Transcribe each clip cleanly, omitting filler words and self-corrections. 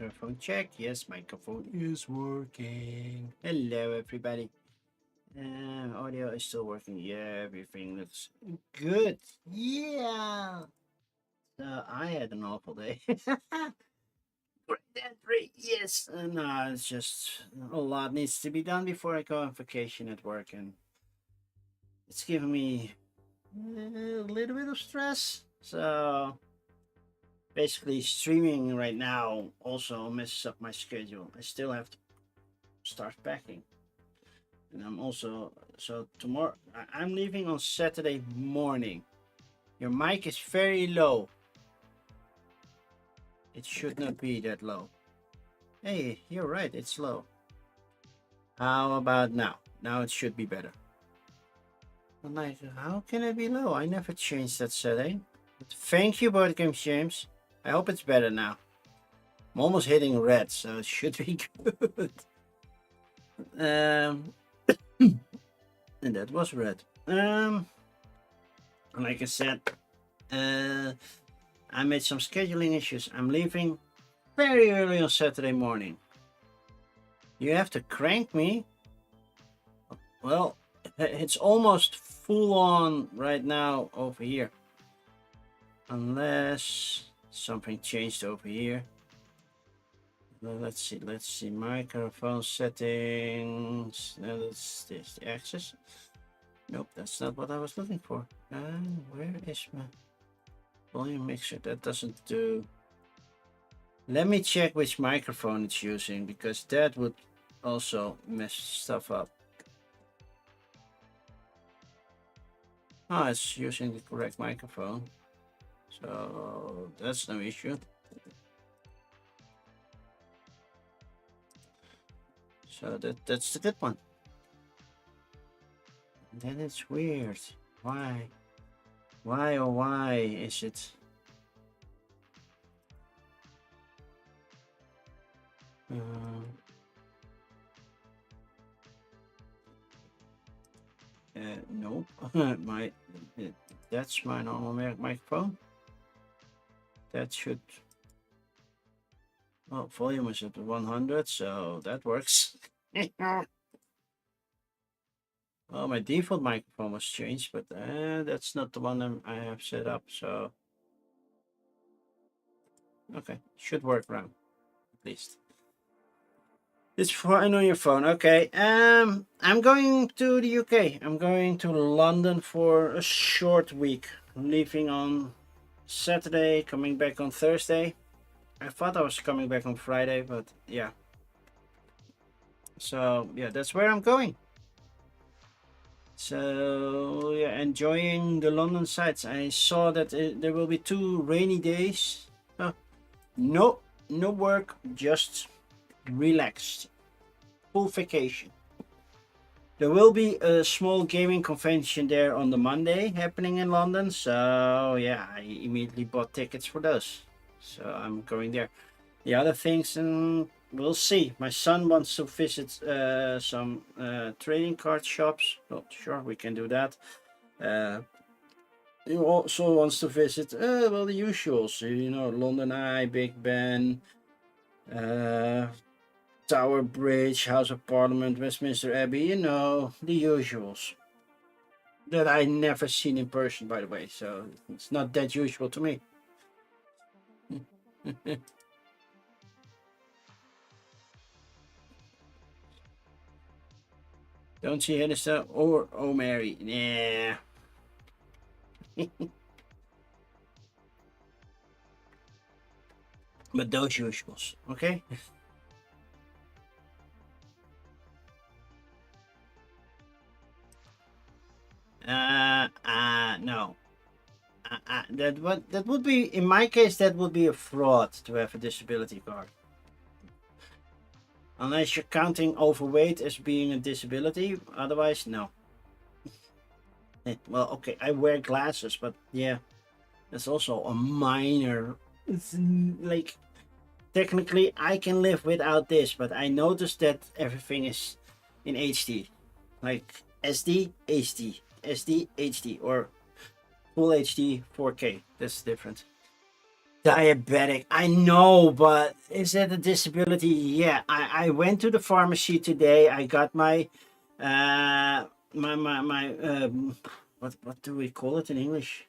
Microphone check. Yes, microphone is working. Hello, everybody. Audio is still working. Yeah, everything looks good. Yeah. I had an awful day. Great. Yes. No, it's just a lot needs to be done before I go on vacation at work, and it's giving me a little bit of stress. So basically, streaming right now also messes up my schedule. I still have to start packing. And I'm also, so tomorrow, I'm leaving on Saturday morning. Your mic is very low. It should not be that low. Hey, you're right, it's low. How about now? Now it should be better. I'm like, how can it be low? I never changed that setting. But thank you, Board Games James. I hope it's better now. I'm almost hitting red, so it should be good. And that was red. Like I said, I made some scheduling issues. I'm leaving very early on Saturday morning. You have to crank me. Well, it's almost full on right now over here. Unless something changed over here. Well, let's see. Microphone settings. No, that's this. The access. Nope, that's not what I was looking for. Where is my volume mixer? That doesn't do. Let me check which microphone it's using, because that would also mess stuff up. Oh, it's using the correct microphone. So that's no issue. So that's the good one. And then it's weird. Why? Why oh why is it? Nope. That's my normal microphone. That should. Well, volume is at 100, so that works. Well, my default microphone was changed, but that's not the one I have set up. So, okay, should work around at least. It's fine on your phone. Okay. I'm going to the UK. I'm going to London for a short week. I'm leaving on Saturday, coming back on Thursday. I thought I was coming back on Friday, but yeah. So yeah, that's where I'm going. So yeah, enjoying the London sights. I saw that there will be 2 rainy days. No work, just relaxed, full vacation. There will be a small gaming convention there on the Monday happening in London. So yeah, I immediately bought tickets for those. So I'm going there. The other things, we'll see. My son wants to visit some trading card shops. Not sure we can do that. He also wants to visit, well, the usuals. You know, London Eye, Big Ben, Tower Bridge, House of Parliament, Westminster Abbey. You know, the usuals. That I never seen in person, by the way. So it's not that usual to me. Don't see Henderson or O'Mary. Yeah. But those usuals, okay? No. That would be, in my case, that would be a fraud to have a disability card. Unless you're counting overweight as being a disability, otherwise, no. Well, okay, I wear glasses, but yeah, that's also a minor. It's like, technically, I can live without this, but I noticed that everything is in HD, like SD, HD, SD, HD, or Full HD 4K. That's different. Diabetic, I know, but is that a disability? Yeah, I went to the pharmacy today. I got my what do we call it in English?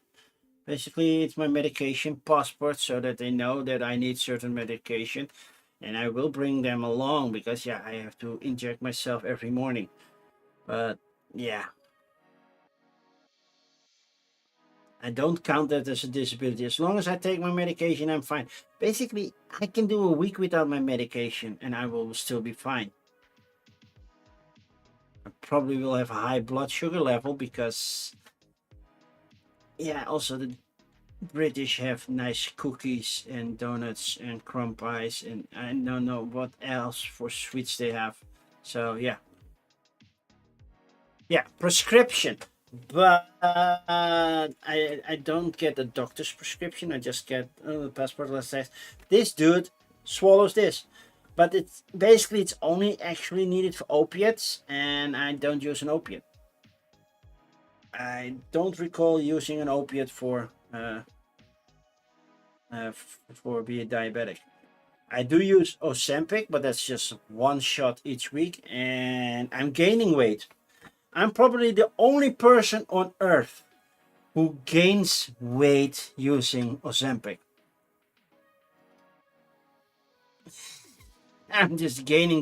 Basically, it's my medication passport, so that they know that I need certain medication, and I will bring them along because yeah, I have to inject myself every morning. But yeah, I don't count that as a disability. As long as I take my medication, I'm fine. Basically, I can do a week without my medication and I will still be fine. I probably will have a high blood sugar level because, yeah, also the British have nice cookies and donuts and crumb pies, and I don't know what else for sweets they have. So, yeah, prescription. But I don't get a doctor's prescription. I just get the passport that says this dude swallows this. But it's basically it's only actually needed for opiates, and I don't use an opiate. I don't recall using an opiate for being diabetic. I do use Ozempic, but that's just one shot each week, and I'm gaining weight. I'm probably the only person on earth who gains weight using Ozempic. I'm just gaining.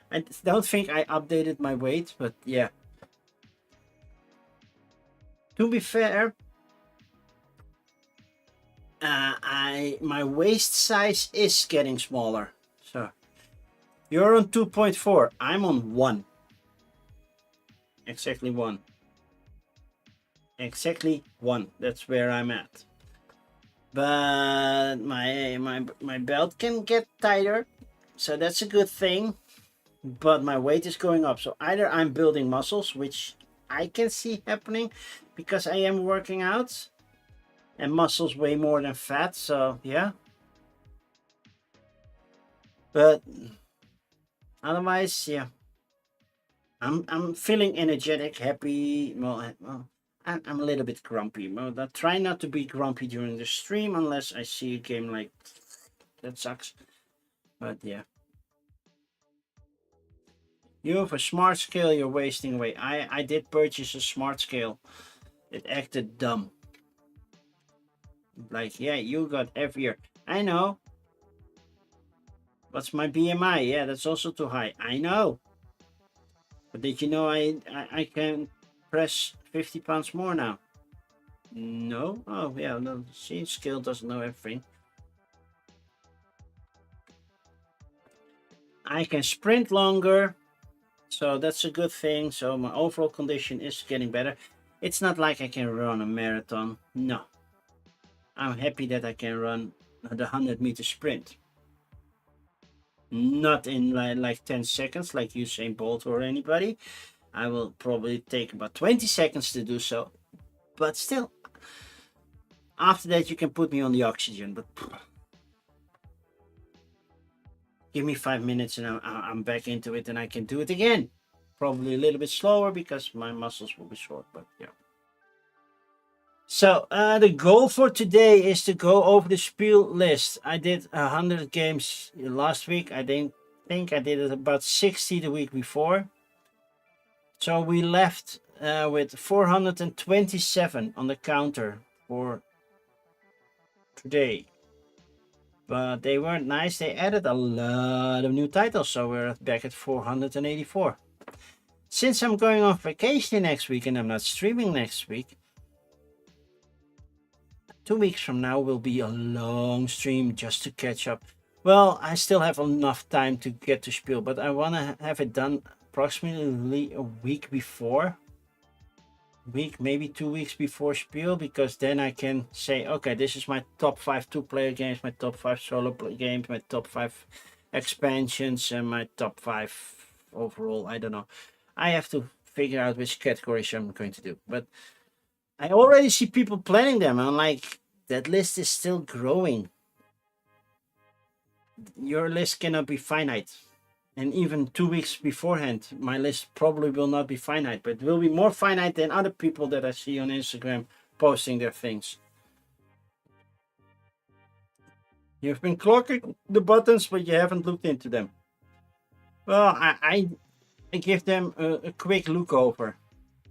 I don't think I updated my weight, but yeah. To be fair, my waist size is getting smaller. So you're on 2.4. I'm on 1. Exactly 1. Exactly 1. That's where I'm at. But my belt can get tighter, so that's a good thing. But my weight is going up, so either I'm building muscles, which I can see happening because I am working out, and muscles weigh more than fat, so yeah. But otherwise, yeah, I'm feeling energetic, happy. Well, I'm a little bit grumpy. Well, I try not to be grumpy during the stream unless I see a game like that sucks. But yeah. You have a smart scale, you're wasting away. I did purchase a smart scale. It acted dumb. Like, yeah, you got heavier. I know. What's my BMI? Yeah, that's also too high. I know. But did you know I can press 50 pounds more now? No? Oh, yeah, no. See, scale doesn't know everything. I can sprint longer. So that's a good thing. So my overall condition is getting better. It's not like I can run a marathon. No. I'm happy that I can run the 100-meter sprint. Not in like 10 seconds like Usain Bolt or anybody. I will probably take about 20 seconds to do so. But still, after that you can put me on the oxygen. But give me 5 minutes and I'm back into it and I can do it again. Probably a little bit slower because my muscles will be short, but yeah. So the goal for today is to go over the Spiel list. I did 100 games last week. I think I did about 60 the week before. So we left with 427 on the counter for today. But they weren't nice. They added a lot of new titles, so we're back at 484. Since I'm going on vacation next week and I'm not streaming next week, 2 weeks from now will be a long stream just to catch up. Well, I still have enough time to get to Spiel, but I want to have it done approximately a week before. Maybe 2 weeks before Spiel, because then I can say, okay, this is my top 5 two-player games, my top 5 solo games, my top 5 expansions, and my top 5 overall. I don't know. I have to figure out which categories I'm going to do, but I already see people planning them. I'm like, that list is still growing. Your list cannot be finite. And even 2 weeks beforehand, my list probably will not be finite, but will be more finite than other people that I see on Instagram posting their things. You've been clocking the buttons, but you haven't looked into them. Well, I give them a quick look over.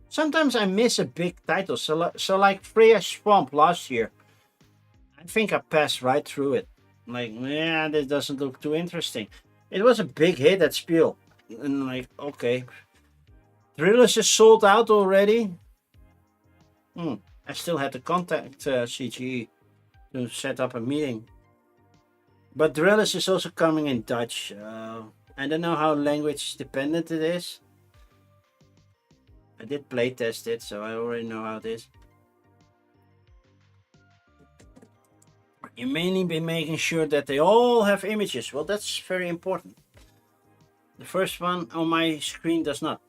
Sometimes I miss a big title, so like Freya Swamp last year. I think I passed right through it. Like, yeah, this doesn't look too interesting. It was a big hit at Spiel. And like, okay. Thrillers is sold out already. I still had to contact CGE to set up a meeting. But Thrillers is also coming in Dutch. I don't know how language dependent it is. I did playtest it, so I already know how it is. You mainly be making sure that they all have images. Well, that's very important. The first one on my screen does not.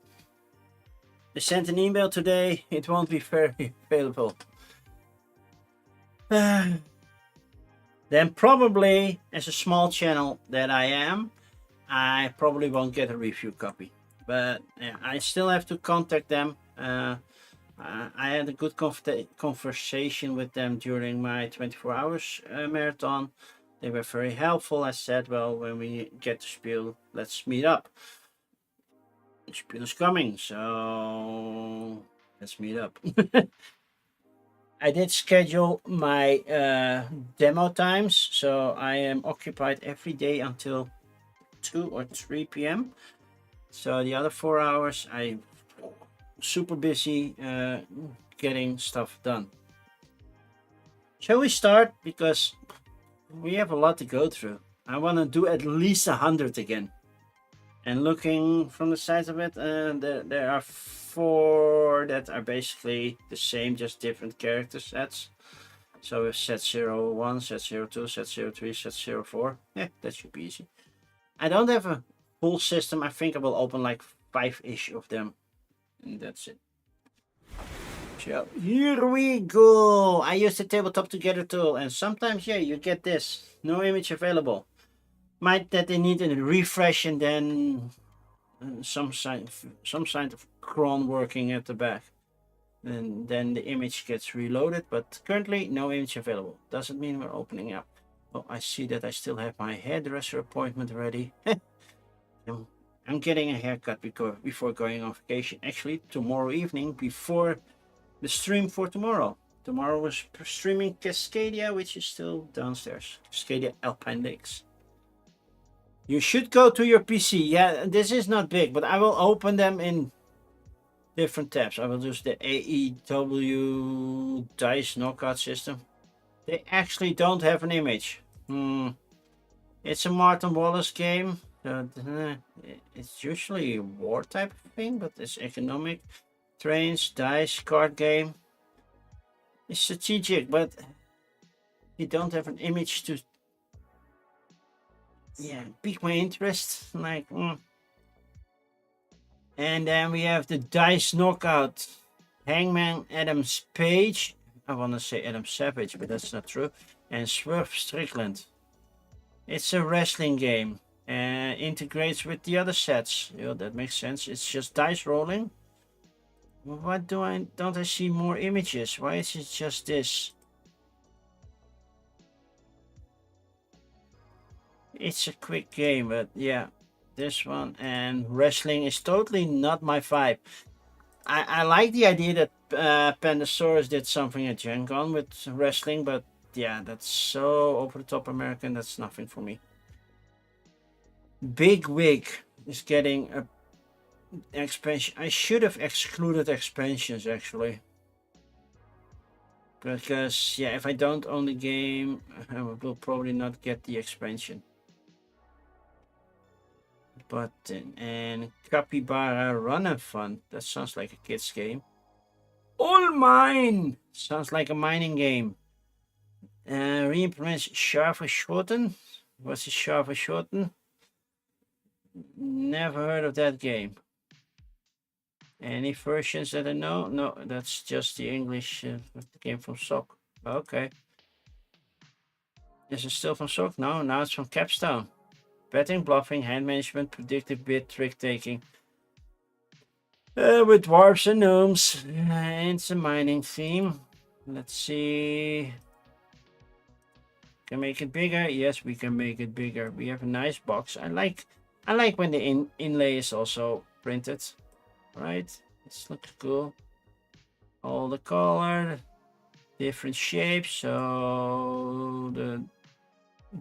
I sent an email today. It won't be very available. Then probably, as a small channel that I am, I probably won't get a review copy. But yeah, I still have to contact them. I had a good conversation with them during my 24 hours marathon. They were very helpful. I said, well, when we get to Spiel, let's meet up. Spiel is coming, so let's meet up. I did schedule my demo times, so I am occupied every day until 2 or 3 p.m. So the other 4 hours, I'm super busy getting stuff done. Shall we start? Because we have a lot to go through. I want to do at least 100 again. And looking from the size of it, there are 4 that are basically the same, just different character sets. So set 01, set 02, set 03, set 04. Yeah, that should be easy. I don't have a full system. I think I will open like 5-ish of them. And that's it. So here we go. I use the tabletop together tool, and sometimes, yeah, you get this. No image available. Might that they need a refresh, and then some sign of cron working at the back, and then the image gets reloaded. But currently, no image available. Doesn't mean we're opening up. Oh, I see that I still have my hairdresser appointment ready. I'm getting a haircut before going on vacation. Actually, tomorrow evening before the stream for tomorrow. Tomorrow we're streaming Cascadia, which is still downstairs. Cascadia Alpine Lakes. You should go to your PC. Yeah, this is not big, but I will open them in different tabs. I will use the AEW Dice Knockout system. They actually don't have an image. It's a Martin Wallace game. It's usually a war type of thing, but it's economic. Trains, dice, card game. It's strategic, but you don't have an image to pique my interest. Like, And then we have the Dice Knockout. Hangman Adam Page. I want to say Adam Savage, but that's not true. And Swerve Strickland. It's a wrestling game. Integrates with the other sets. Yeah, that makes sense. It's just dice rolling. What don't I see more images? Why is it just this? It's a quick game, but yeah, this one and wrestling is totally not my vibe. I like the idea that Pandasaurus did something at Gen Con with wrestling, but yeah, that's so over the top American. That's nothing for me. Big Wig is getting a expansion. I should have excluded expansions actually, because yeah, if I don't own the game, I will probably not get the expansion. Button and Capybara Run and Fun. That sounds like a kid's game. All Mine sounds like a mining game. Re-implements Schafer Schotten. What's a Schafer Schotten? Never heard of that game. Any versions that I know? No, that's just the English game from Sock. Okay. Is it still from Sock? No, now it's from Capstone. Betting, bluffing, hand management, predictive bid, trick taking. With dwarves and gnomes. It's a mining theme. Let's see. Can make it bigger? Yes, we can make it bigger. We have a nice box. I like when the inlay is also printed. Right? This looks cool. All the color, different shapes. So the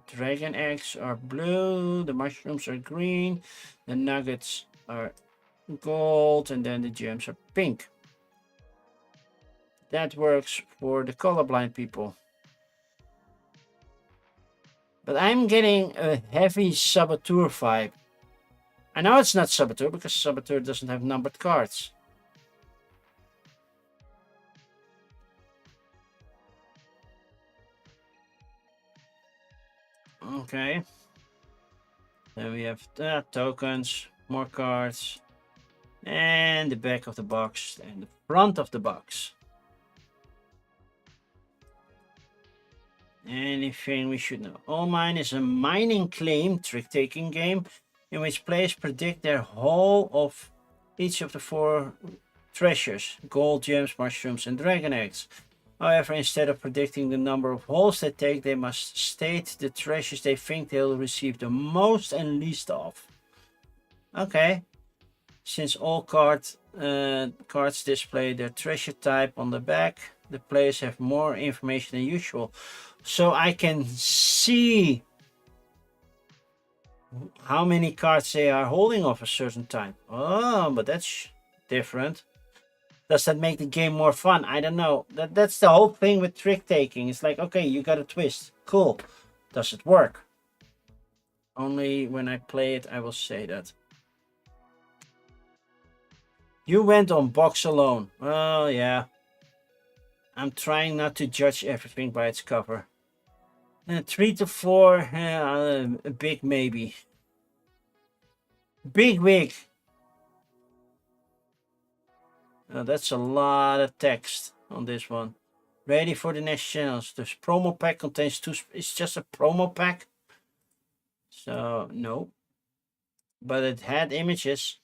dragon eggs are blue, the mushrooms are green, the nuggets are gold, and then the gems are pink. That works for the colorblind people. But I'm getting a heavy Saboteur vibe. I know it's not Saboteur because Saboteur doesn't have numbered cards. Okay. Then we have tokens, more cards, and the back of the box and the front of the box. Anything we should know? All Mine is a mining claim trick-taking game in which players predict their haul of each of the 4 treasures: gold, gems, mushrooms, and dragon eggs. However, instead of predicting the number of hauls they take, they must state the treasures they think they'll receive the most and least of. Okay. Since all cards display their treasure type on the back, the players have more information than usual. So I can see how many cards they are holding of a certain type. Oh, but that's different. Does that make the game more fun? I don't know. That's the whole thing with trick taking. It's like, okay, you got a twist. Cool. Does it work? Only when I play it, I will say that. You went on box alone. Well, yeah. I'm trying not to judge everything by its cover. 3 to 4, a big maybe. Big wig. That's a lot of text on this one. Ready for the next challenge. This promo pack contains 2. It's just a promo pack. So, no. But it had images.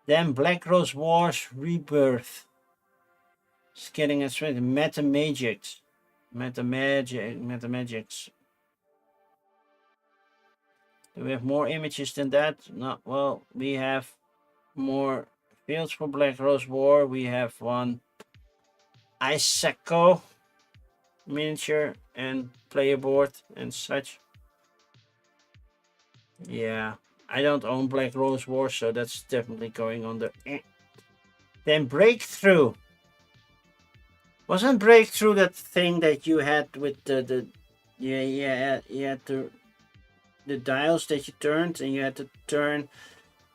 Then Black Rose Wars Rebirth. It's getting a straight. Metamagics. Metamagics. Do we have more images than that? No. Well, we have more fields for Black Rose War. We have one Isako miniature and player board and such. Yeah, I don't own Black Rose War, so that's definitely going on the. Then Breakthrough. Wasn't Breakthrough that thing that you had with the you had the dials that you turned, and you had to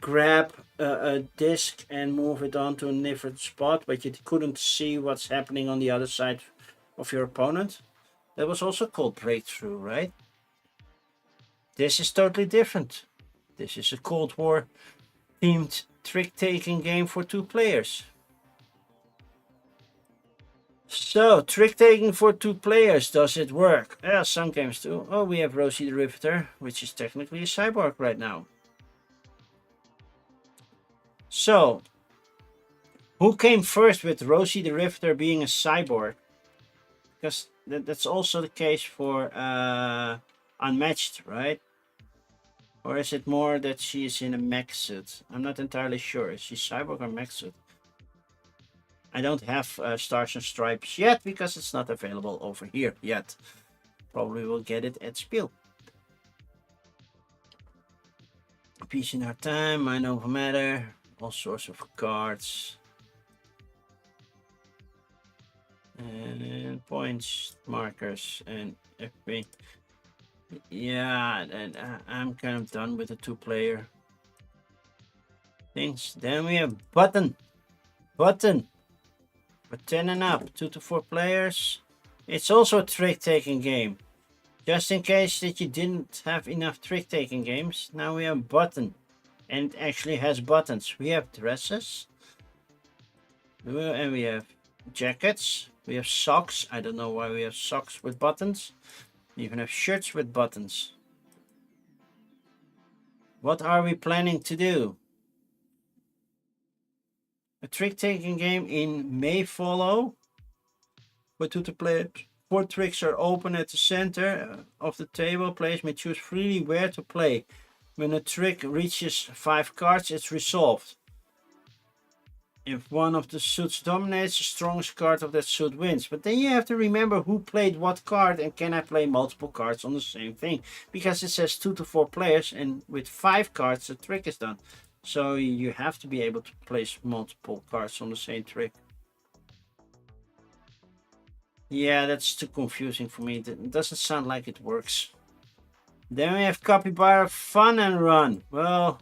grab a disc and move it onto a different spot, but you couldn't see what's happening on the other side of your opponent? That was also called Breakthrough, right? This is totally different. This is a Cold War themed trick-taking game for 2 players. So, trick-taking for 2 players, does it work? Yeah, some games do. Oh, we have Rosie the Riveter, which is technically a cyborg right now. So, who came first with Rosie the Riveter being a cyborg? Because that's also the case for Unmatched, right? Or is it more that she's in a mech suit? I'm not entirely sure. Is she cyborg or mech suit? I don't have Stars and Stripes yet because it's not available over here yet. Probably will get it at Spiel. Peace in Our Time, Mind Over Matter, all sorts of cards. And points, markers, and everything. Yeah, and I'm kind of done with the 2-player things. Then we have Button. For 10 and up, 2 to 4 players. It's also a trick-taking game. Just in case that you didn't have enough trick-taking games, now we have Button. And it actually has buttons. We have dresses. And we have jackets. We have socks. I don't know why we have socks with buttons. We even have shirts with buttons. What are we planning to do? A trick-taking game in may follow for 2 to players. 4 tricks are open at the center of the table. Players may choose freely where to play. When a trick reaches 5 cards, it's resolved. If one of the suits dominates, the strongest card of that suit wins. But then you have to remember who played what card, and can I play multiple cards on the same thing? Because it says 2 to 4 players, and with 5 cards the trick is done. So you have to be able to place multiple cards on the same trick. Yeah, that's too confusing for me. It doesn't sound like it works. Then we have Capybara Fun and Run. Well,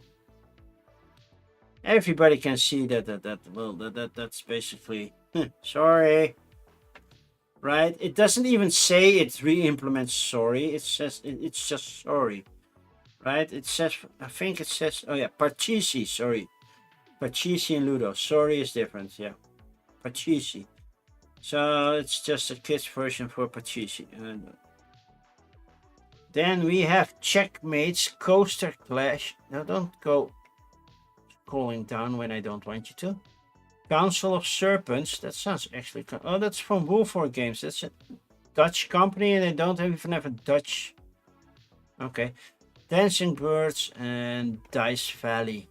everybody can see that's basically sorry, right? It doesn't even say it re-implements sorry. It says it's just sorry, right? It says, I think it says, oh yeah, Parcheesi, sorry, Parcheesi and Ludo. Sorry is different, yeah, Parcheesi. So it's just a kids version for Parcheesi. Then we have Checkmate's Coaster Clash. Now don't go scrolling down when I don't want you to. Council of Serpents. That sounds actually... Oh, that's from Wolford Games. That's a Dutch company and they don't even have a Dutch... Okay. Dancing Birds and Dice Valley.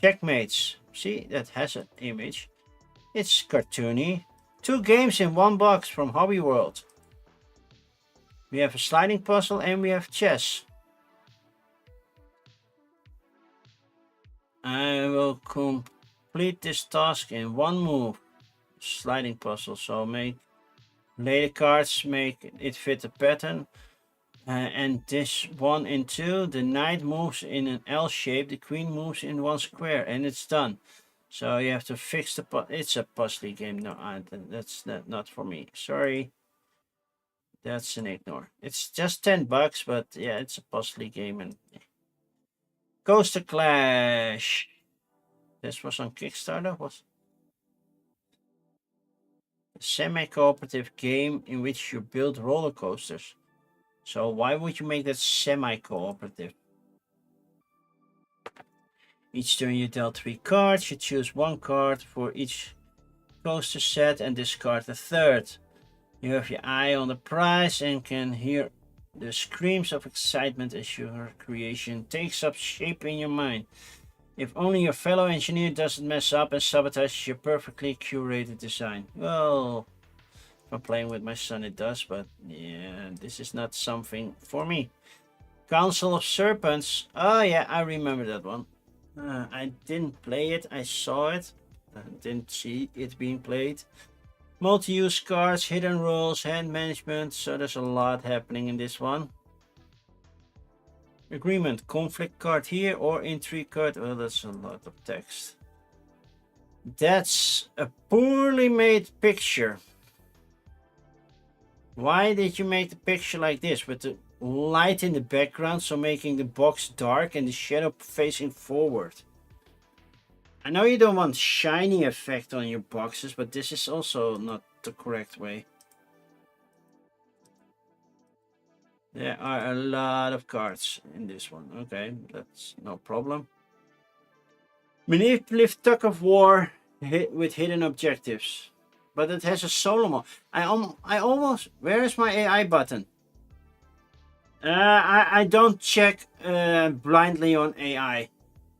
Checkmates. See, that has an image. It's cartoony. 2 games in 1 box from Hobby World. We have a sliding puzzle and we have chess. I will complete this task in 1 move. Sliding puzzle. So lay the cards, make it fit the pattern. And this 1 in 2. The knight moves in an L shape. The queen moves in 1 square. And it's done. So you have to fix the it's a puzzly game. No, that's not for me. Sorry. That's an ignore. It's just $10, but yeah, it's a puzzly game. And Coaster Clash. This was on Kickstarter. Was a semi-cooperative game in which you build roller coasters. So why would you make that semi-cooperative? Each turn you dealt 3 cards. You choose 1 card for each coaster set and discard a third. You have your eye on the prize and can hear the screams of excitement as your creation takes up shape in your mind. If only your fellow engineer doesn't mess up and sabotage your perfectly curated design. Well, if I'm playing with my son it does, but yeah, this is not something for me. Council of Serpents. Oh yeah, I remember that one. I didn't play it, I saw it. I didn't see it being played. Multi-use cards, hidden rules, hand management. So there's a lot happening in this one. Agreement, conflict card here or intrigue card. Oh, that's a lot of text. That's a poorly made picture. Why did you make the picture like this with the light in the background, so making the box dark and the shadow facing forward? I know you don't want shiny effect on your boxes, but this is also not the correct way. There are a lot of cards in this one. Okay, that's no problem. Manipulative tug of war with hidden objectives. But it has a solo mode. I almost... Where is my AI button? I don't check blindly on AI.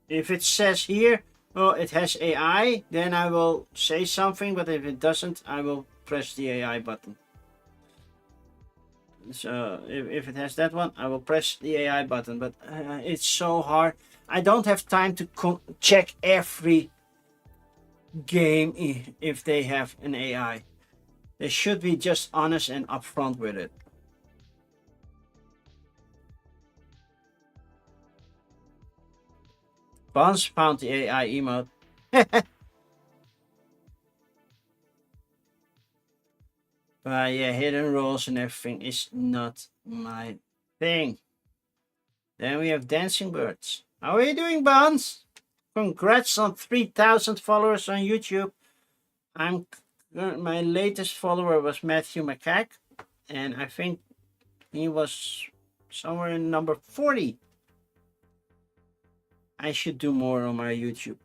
If it says here, oh, it has AI, then I will say something. But if it doesn't, I will press the AI button. So if it has that one, I will press the AI button. But it's so hard. I don't have time to check every game if they have an AI. They should be just honest and upfront with it. Bonds found the AI emote. But yeah, hidden rules and everything is not my thing. Then we have Dancing Birds. How are you doing, Bonds? Congrats on 3,000 followers on YouTube. My latest follower was Matthew Macaque, and I think he was somewhere in number 40. I should do more on my YouTube.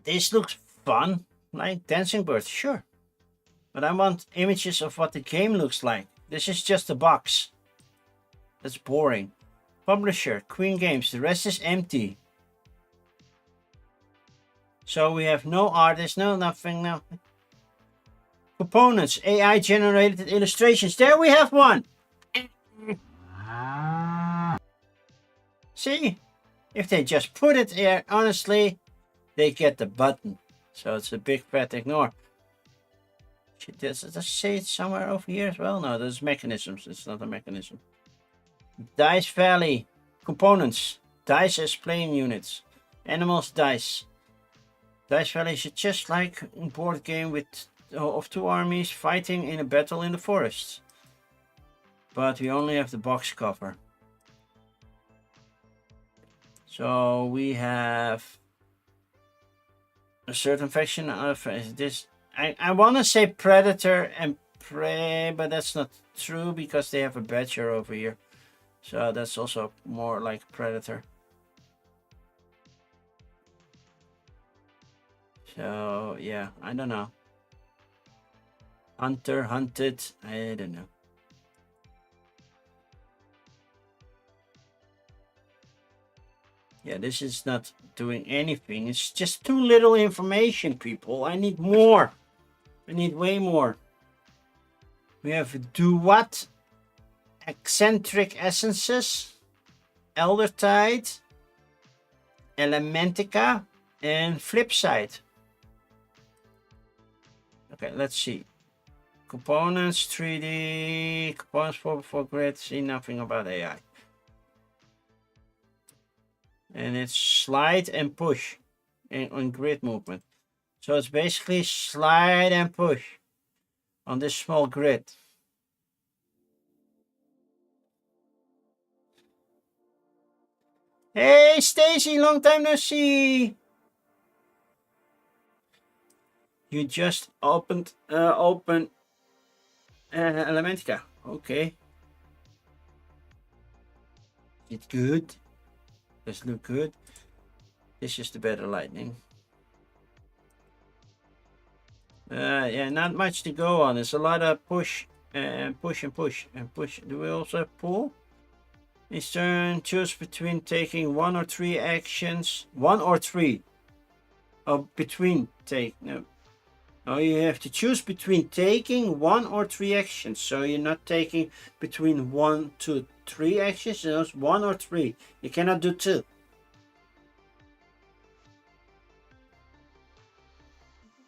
This looks fun. Like dancing birds, sure. But I want images of what the game looks like. This is just a box. That's boring. Publisher, Queen Games. The rest is empty. So we have no artist, no nothing, nothing. Components, AI generated illustrations. There we have one. See? If they just put it here, honestly, they get the button. So it's a big fat ignore. Does it say it somewhere over here as well? No, there's mechanisms. It's not a mechanism. Dice Valley. Components. Dice as playing units. Animals, dice. Dice Valley is just like a board game of two armies fighting in a battle in the forest. But we only have the box cover. So we have a certain faction of this. I want to say Predator and Prey, but that's not true because they have a Badger over here. So that's also more like Predator. So yeah, I don't know. Hunter, hunted, I don't know. Yeah, this is not doing anything. It's just too little information, people. I need more. I need way more. We have do what? Eccentric essences, Eldertide, Elementica, and Flipside. Okay, let's see. Components, 3D, components for grid. See nothing about AI. And it's slide and push on grid movement. So it's basically slide and push on this small grid. Hey Stacy, long time no see. You just open Elementica. Okay. It's good. Does look good. This is the better lightning. Yeah, not much to go on. There's a lot of push and push and push and push. Do we also have pull? Each turn, choose between taking 1 or 3 actions. 1 or 3. Oh, between take. No. Oh, you have to choose between taking 1 or 3 actions. So you're not taking between 1 to 3 actions. It's 1 or 3. You cannot do 2.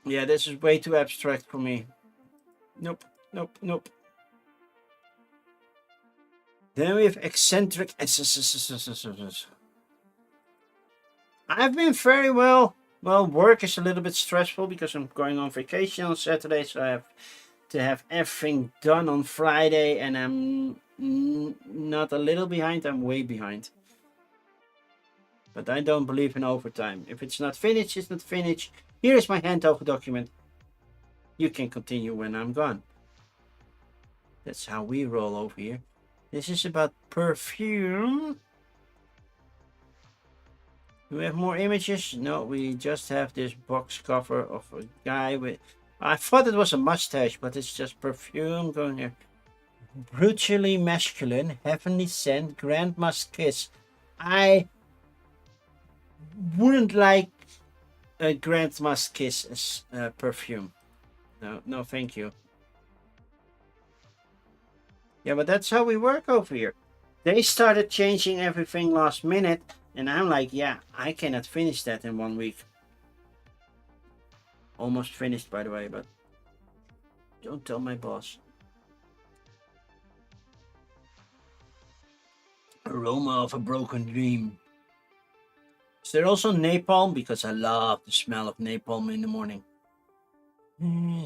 Yeah, this is way too abstract for me. Nope, nope, nope. Then we have eccentric. I've been very well. Well, work is a little bit stressful because I'm going on vacation on Saturday, so I have to have everything done on Friday, and I'm not a little behind, I'm way behind. But I don't believe in overtime. If it's not finished, it's not finished. Here is my handover document. You can continue when I'm gone. That's how we roll over here. This is about perfume. Do we have more images? No, we just have this box cover of a guy with... I thought it was a mustache, but it's just perfume going here. Brutally masculine, heavenly scent, grandma's kiss. I wouldn't like a grandma's kiss as perfume. No, no, thank you. Yeah, but that's how we work over here. They started changing everything last minute, and I'm like, yeah, I cannot finish that in 1 week. Almost finished, by the way, but don't tell my boss. Aroma of a broken dream. Is there also napalm? Because I love the smell of napalm in the morning.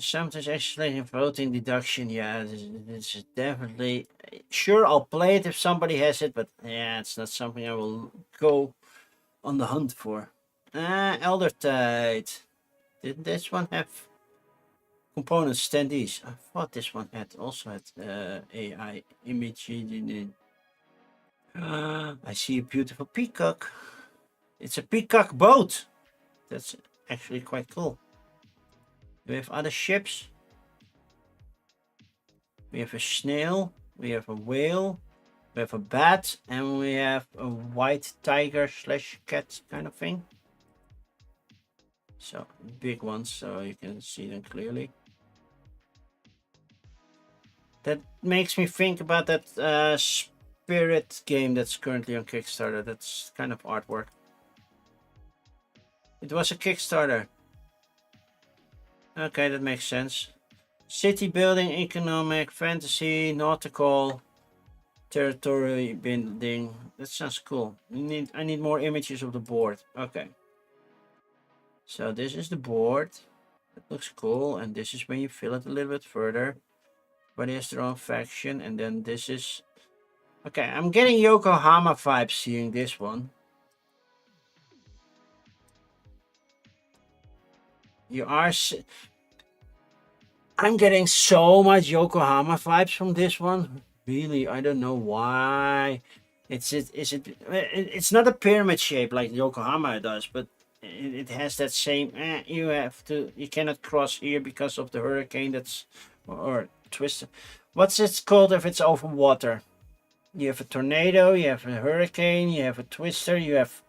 Sometimes actually voting deduction. Yeah, this is definitely... Sure, I'll play it if somebody has it, but yeah, it's not something I will go on the hunt for. Eldertide. Did this one have components standees? I thought this one also had AI image. I see a beautiful peacock. It's a peacock boat. That's actually quite cool. Do we have other ships? We have a snail, we have a whale, we have a bat, and we have a white tiger slash cat kind of thing. So big ones, so you can see them clearly. That makes me think about that Spirit game that's currently on Kickstarter. That's kind of artwork. It was a Kickstarter. Okay, that makes sense. City building, economic, fantasy, nautical, territory building. That sounds cool. I need more images of the board. Okay. So this is the board. It looks cool, and this is when you fill it a little bit further. Everybody has their own faction, and then this is... Okay, I'm getting Yokohama vibes seeing this one. You are... I'm getting so much Yokohama vibes from this one. Really, I don't know why. It's not a pyramid shape like Yokohama does, but it has that same... you cannot cross here because of the hurricane that's... Or twister. What's it called if it's over water? You have a tornado, you have a hurricane, you have a twister, you have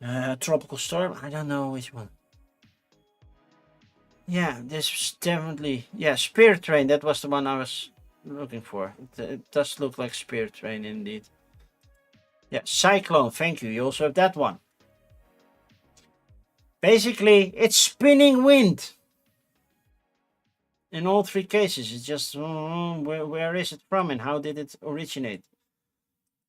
a tropical storm. I don't know which one. Yeah, this is definitely... Yeah, Spirit Train. That was the one I was looking for. It does look like Spirit Train indeed. Yeah, Cyclone. Thank you. You also have that one. Basically, it's spinning wind. In all three cases, it's just... where is it from and how did it originate?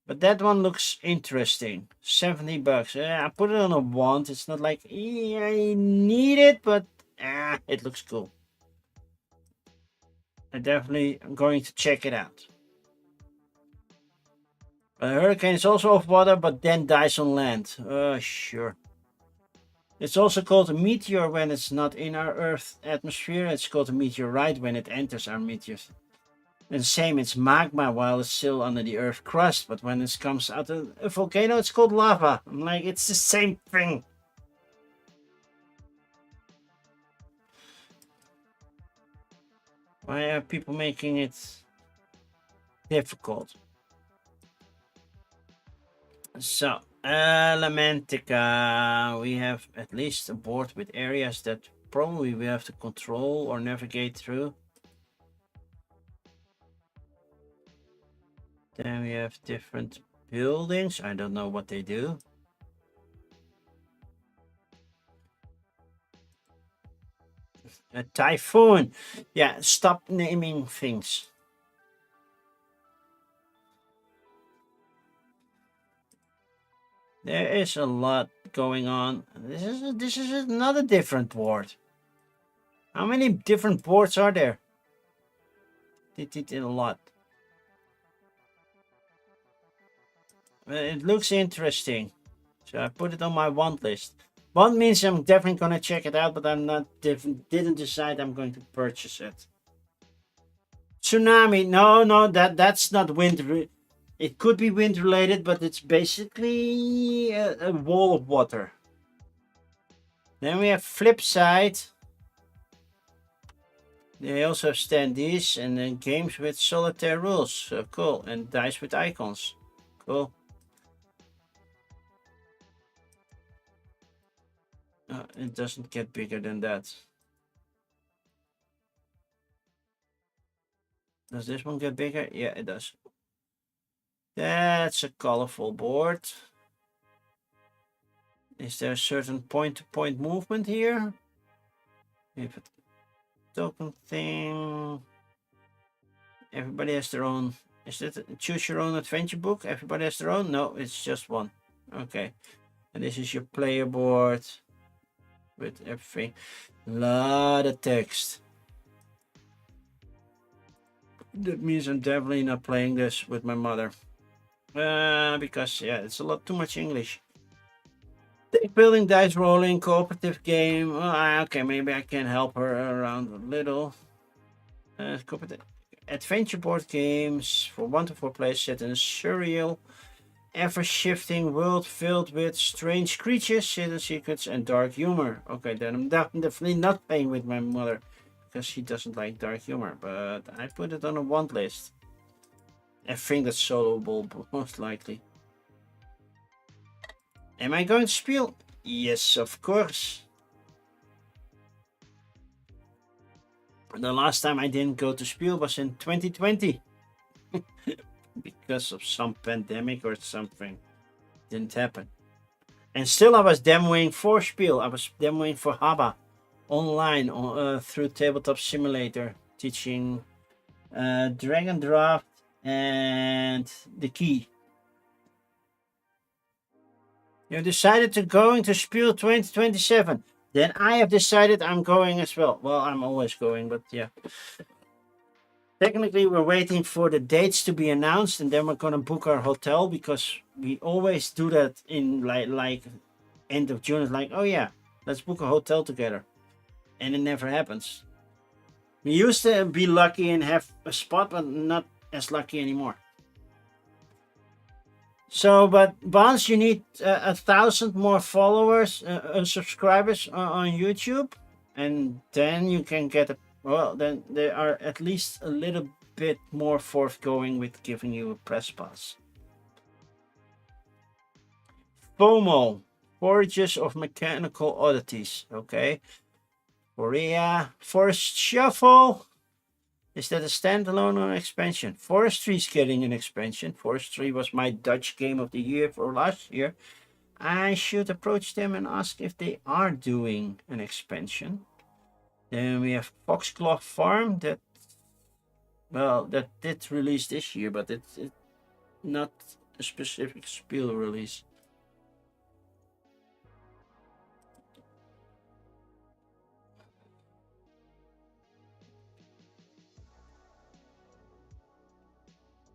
But that one looks interesting. 70 bucks. I put it on a want. It's not like I need it, but... it looks cool. I definitely am going to check it out. A hurricane is also off water, but then dies on land. Sure. It's also called a meteor when it's not in our Earth atmosphere. It's called a meteorite when it enters our meteor. And the same, it's magma while it's still under the Earth crust, but when it comes out of a volcano, it's called lava. I'm like, it's the same thing. Why are people making it difficult? So, Elementica. We have at least a board with areas that probably we have to control or navigate through. Then we have different buildings. I don't know what they do. A typhoon. Yeah, stop naming things. There is a lot going on. This is another different board. How many different boards are there? It a lot. It looks interesting, so I put it on my want list. Want means I'm definitely gonna check it out, but I'm not didn't decide I'm going to purchase it. Tsunami, no, that's not wind. It could be wind related, but it's basically a wall of water. Then we have flip side. They also have standees and then games with solitaire rules. So cool. And dice with icons. Cool. It doesn't get bigger than that. Does this one get bigger? Yeah, it does. That's a colorful board. Is there a certain point-to-point movement here? If a token thing. Everybody has their own. Is that a choose your own adventure book? Everybody has their own? No, it's just one. Okay. And this is your player board with everything. Lot of text. That means I'm definitely not playing this with my mother. Because yeah, it's a lot too much English. Deck building, dice rolling, cooperative game. Okay, maybe I can help her around a little. Cooperative adventure board games for 1 to 4 players set in a surreal ever-shifting world filled with strange creatures, hidden secrets, and dark humor. Okay, then I'm definitely not playing with my mother because she doesn't like dark humor, but I put it on a want list. I think that's soloable, most likely. Am I going to Spiel? Yes, of course. The last time I didn't go to Spiel was in 2020. Because of some pandemic or something. Didn't happen. And still I was demoing for Spiel. I was demoing for Haba online through Tabletop Simulator, teaching drag and draft and the key. You decided to go into Spiel 2027. Then I have decided I'm going as well. Well, I'm always going, but yeah. Technically, we're waiting for the dates to be announced, and then we're gonna book our hotel because we always do that in like end of June. It's like, oh yeah, let's book a hotel together, and it never happens. We used to be lucky and have a spot, but not as lucky anymore. So, but Bonds, you need 1,000 more followers, subscribers on YouTube, and then you can get a. Well, then they are at least a little bit more forthgoing with giving you a press pass. FOMO, Forages of Mechanical Oddities. Okay. Korea, Forest Shuffle. Is that a standalone or an expansion? Forestry is getting an expansion. Forestry was my Dutch game of the year for last year. I should approach them and ask if they are doing an expansion. Then we have Foxglove Farm that, well, that did release this year, but it's not a specific Spiel release.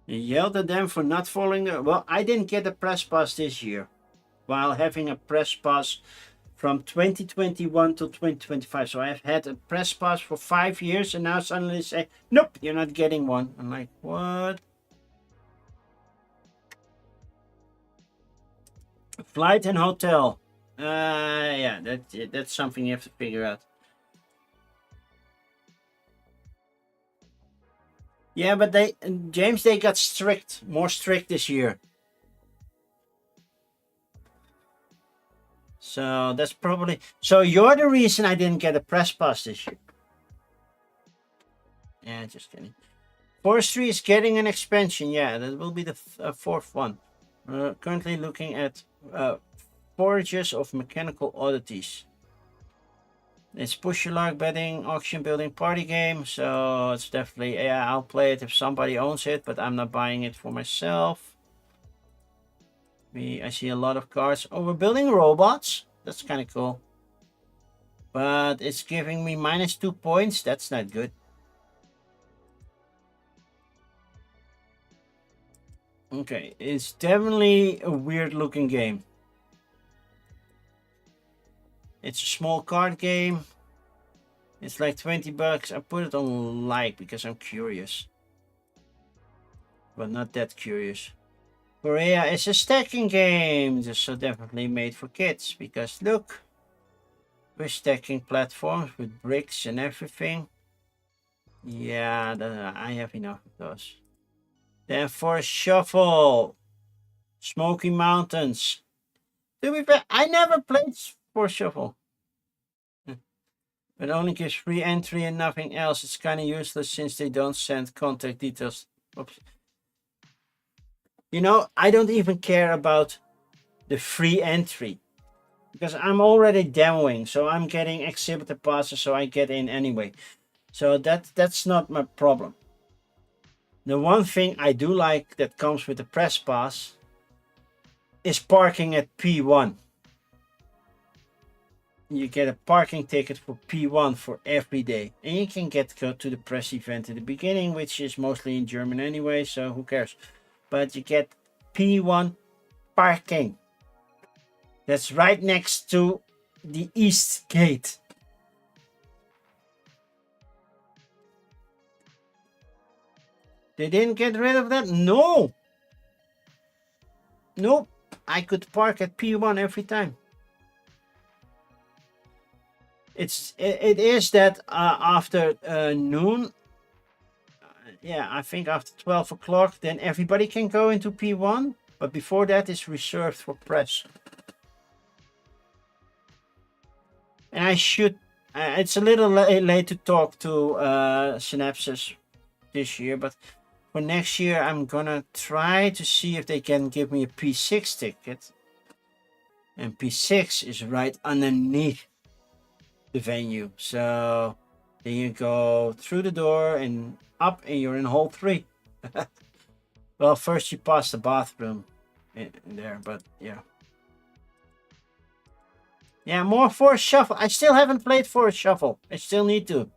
You yelled at them for not following the. Well, I didn't get a press pass this year, while having a press pass from 2021 to 2025. So I've had a press pass for 5 years, and now suddenly say, nope, you're not getting one. I'm like, what? Flight and hotel. Yeah, that's something you have to figure out. Yeah, but James, they got more strict this year. So that's probably. So you're the reason I didn't get a press pass this year. Yeah, just kidding. Forestry is getting an expansion. Yeah, that will be the fourth one. Currently looking at Forages of Mechanical Oddities. It's push your luck betting auction building party game, so it's definitely, yeah, I'll play it if somebody owns it, but I'm not buying it for myself. I see a lot of cards. Oh, we're building robots. That's kind of cool. But it's giving me -2 points. That's not good. Okay, it's definitely a weird looking game. It's a small card game. It's like 20 bucks. I put it on like because I'm curious. But not that curious. Korea is a stacking game. Just so definitely made for kids. Because look. We're stacking platforms with bricks and everything. Yeah, I have enough of those. Then for Shuffle. Smoky Mountains. To be fair, I never played for Shuffle. It only gives free entry and nothing else. It's kind of useless since they don't send contact details. Oops. You know, I don't even care about the free entry. Because I'm already demoing, so I'm getting exhibitor passes, so I get in anyway. So that's not my problem. The one thing I do like that comes with the press pass is parking at P1. You get a parking ticket for P1 for every day. And you can go to the press event at the beginning, which is mostly in German anyway, so who cares. But you get P1 parking. That's right next to the East Gate. They didn't get rid of that? No! Nope. I could park at P1 every time. It is that after noon, yeah, I think after 12 o'clock, then everybody can go into P1. But before that, it's reserved for press. And I should. It's a little late to talk to Synapses this year, but for next year, I'm gonna try to see if they can give me a P6 ticket. And P6 is right underneath the venue. So then you go through the door and up, and you're in hall 3. Well, first you pass the bathroom in there, but yeah. Yeah, more Forest Shuffle. I still haven't played Forest Shuffle. I still need to.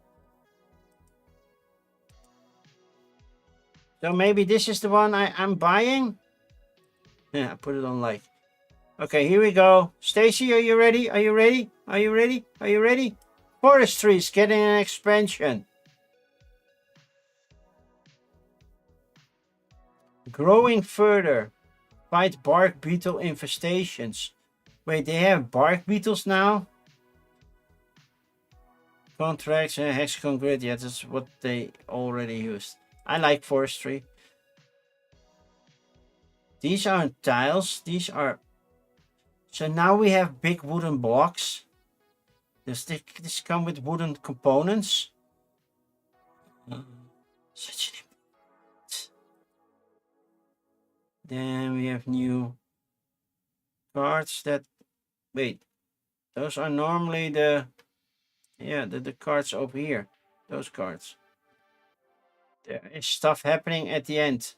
So maybe this is the one I'm buying. Yeah, I put it on like. Okay, here we go. Stacy, are you ready? Are you ready? Are you ready? Are you ready? Forestry is getting an expansion. Growing further. Fight bark beetle infestations. Wait, they have bark beetles now? Contracts and hexagon grid. Yeah, that's what they already used. I like forestry. These aren't tiles. These are... So now we have big wooden blocks. Does this come with wooden components? Such an... Then we have new cards that... Wait. Those are normally the... Yeah, the cards over here. Those cards. There is stuff happening at the end.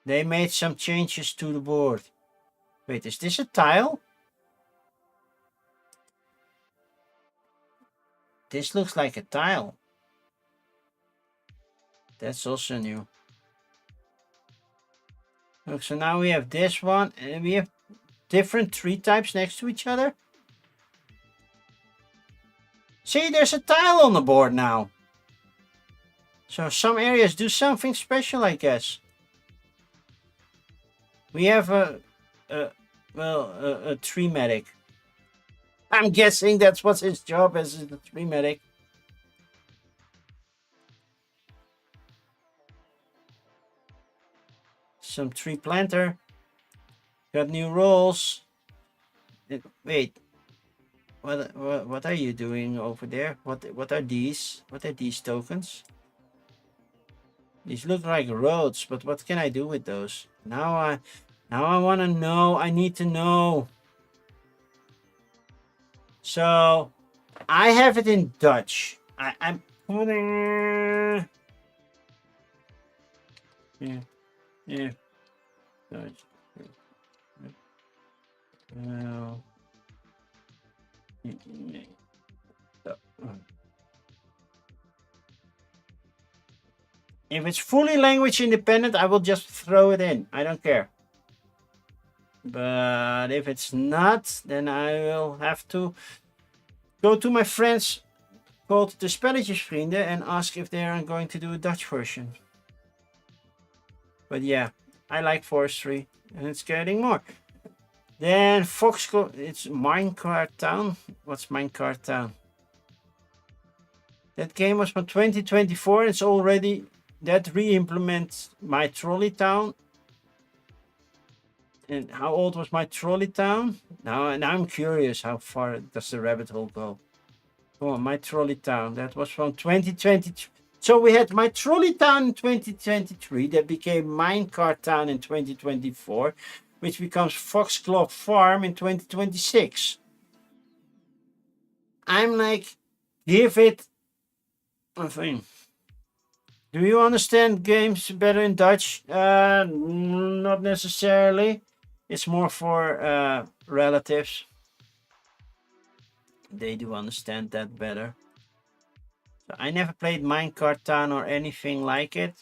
They made some changes to the board. Wait, is this a tile? This looks like a tile. That's also new. Look, so now we have this one, and we have different tree types next to each other. See, there's a tile on the board now. So some areas do something special, I guess. We have a tree medic. I'm guessing that's what his job is the tree medic. Some tree planter. Got new roles. Wait. What are you doing over there? What are these? What are these tokens? These look like roads, but what can I do with those? Now I want to know. I need to know. So I have it in Dutch. I'm putting... Yeah. Dutch. Well... If it's fully language independent, I will just throw it in. I don't care. But if it's not, then I will have to go to my friends called the Spelletjesvrienden and ask if they are going to do a Dutch version. But yeah, I like forestry and it's getting more. Then Foxglove, it's Minecart Town. What's Minecart Town? That game was from 2024. It's already... That re-implements My Trolley Town. And how old was My Trolley Town? Now I'm curious, how far does the rabbit hole go? Come on, My Trolley Town. That was from 2023. So we had My Trolley Town in 2023. That became Minecart Town in 2024. Which becomes Foxglove Farm in 2026. I'm like, give it a thing. Do you understand games better in Dutch? Not necessarily. It's more for relatives. They do understand that better. So I never played Minecart Town or anything like it.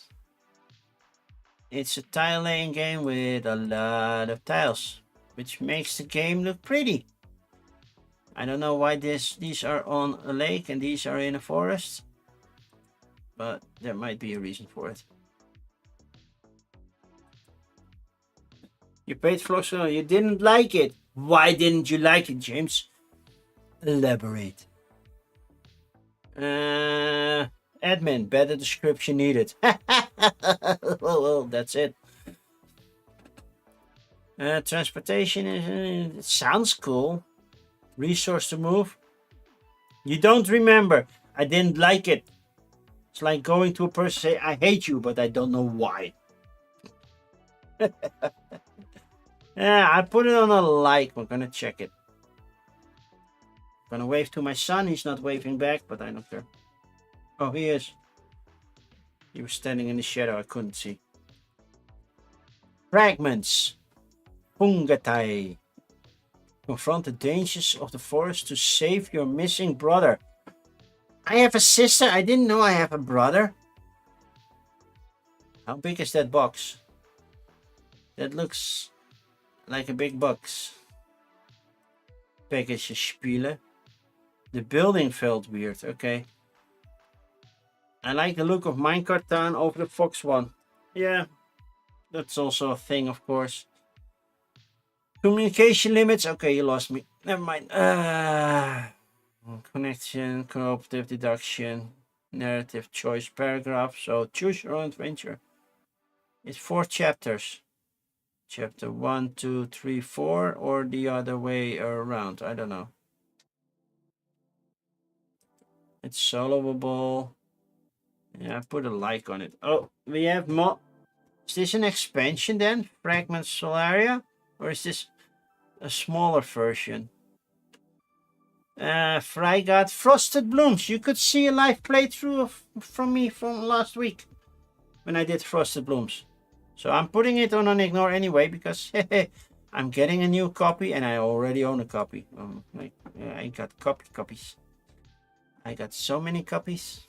It's a tile laying game with a lot of tiles, which makes the game look pretty. I don't know why these are on a lake and these are in a forest. But there might be a reason for it. You paid Floxel, you didn't like it. Why didn't you like it, James? Elaborate. Admin, better description needed. Well, that's it. Transportation is, it sounds cool. Resource to move. You don't remember. I didn't like it. It's like going to a person say, I hate you, but I don't know why. Yeah, I put it on a like. We're gonna check it. Gonna wave to my son. He's not waving back, but I don't care. Oh, he is. He was standing in the shadow. I couldn't see. Fragments. Fungatai. Confront the dangers of the forest to save your missing brother. I have a sister. I didn't know I have a brother. How big is that box? That looks like a big box. Package is Spiel. The building felt weird. Okay. I like the look of Minecart Town over the Fox one. Yeah. That's also a thing, of course. Communication limits. Okay, you lost me. Never mind. Connection, cooperative deduction, narrative choice paragraph. So choose your own adventure. It's 4 chapters. Chapter 1, 2, 3, 4, or the other way around. I don't know. It's soloable. Yeah, I put a like on it. Oh, we have more. Is this an expansion then? Fragment Solaria? Or is this a smaller version? Frygod Frosted Blooms. You could see a live playthrough from me from last week when I did Frosted Blooms. So I'm putting it on ignore anyway because I'm getting a new copy and I already own a copy. I got copies. I got so many copies.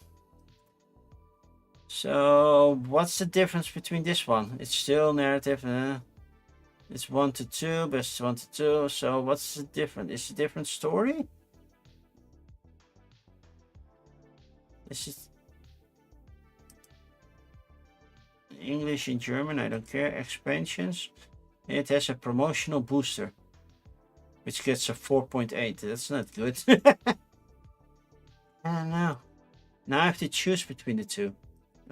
So what's the difference between this one? It's still narrative. It's 1 to 2, best 1 to 2. So what's the difference? Is it a different story? This is English and German, I don't care. Expansions. It has a promotional booster, which gets a 4.8. That's not good. I don't know. Now I have to choose between the two.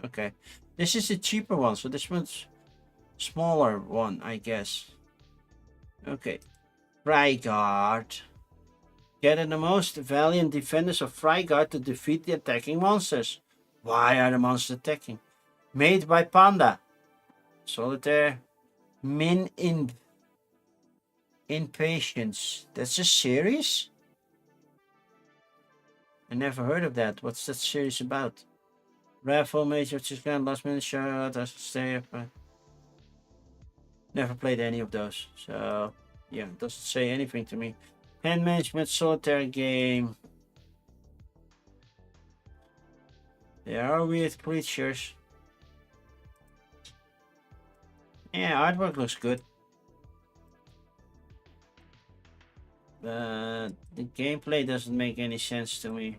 Okay. This is the cheaper one, so this one's smaller one, I guess. Okay. Frygod. Gather the most valiant defenders of Frygod to defeat the attacking monsters. Why are the monsters attacking? Made by Panda. Solitaire. Min in Impatience. That's a series? I never heard of that. What's that series about? Raffle, Major, Chiscan, Last Minute Shot, I stay up. Never played any of those. So, yeah, it doesn't say anything to me. Hand management solitaire game. They are weird creatures. Yeah, artwork looks good. But the gameplay doesn't make any sense to me.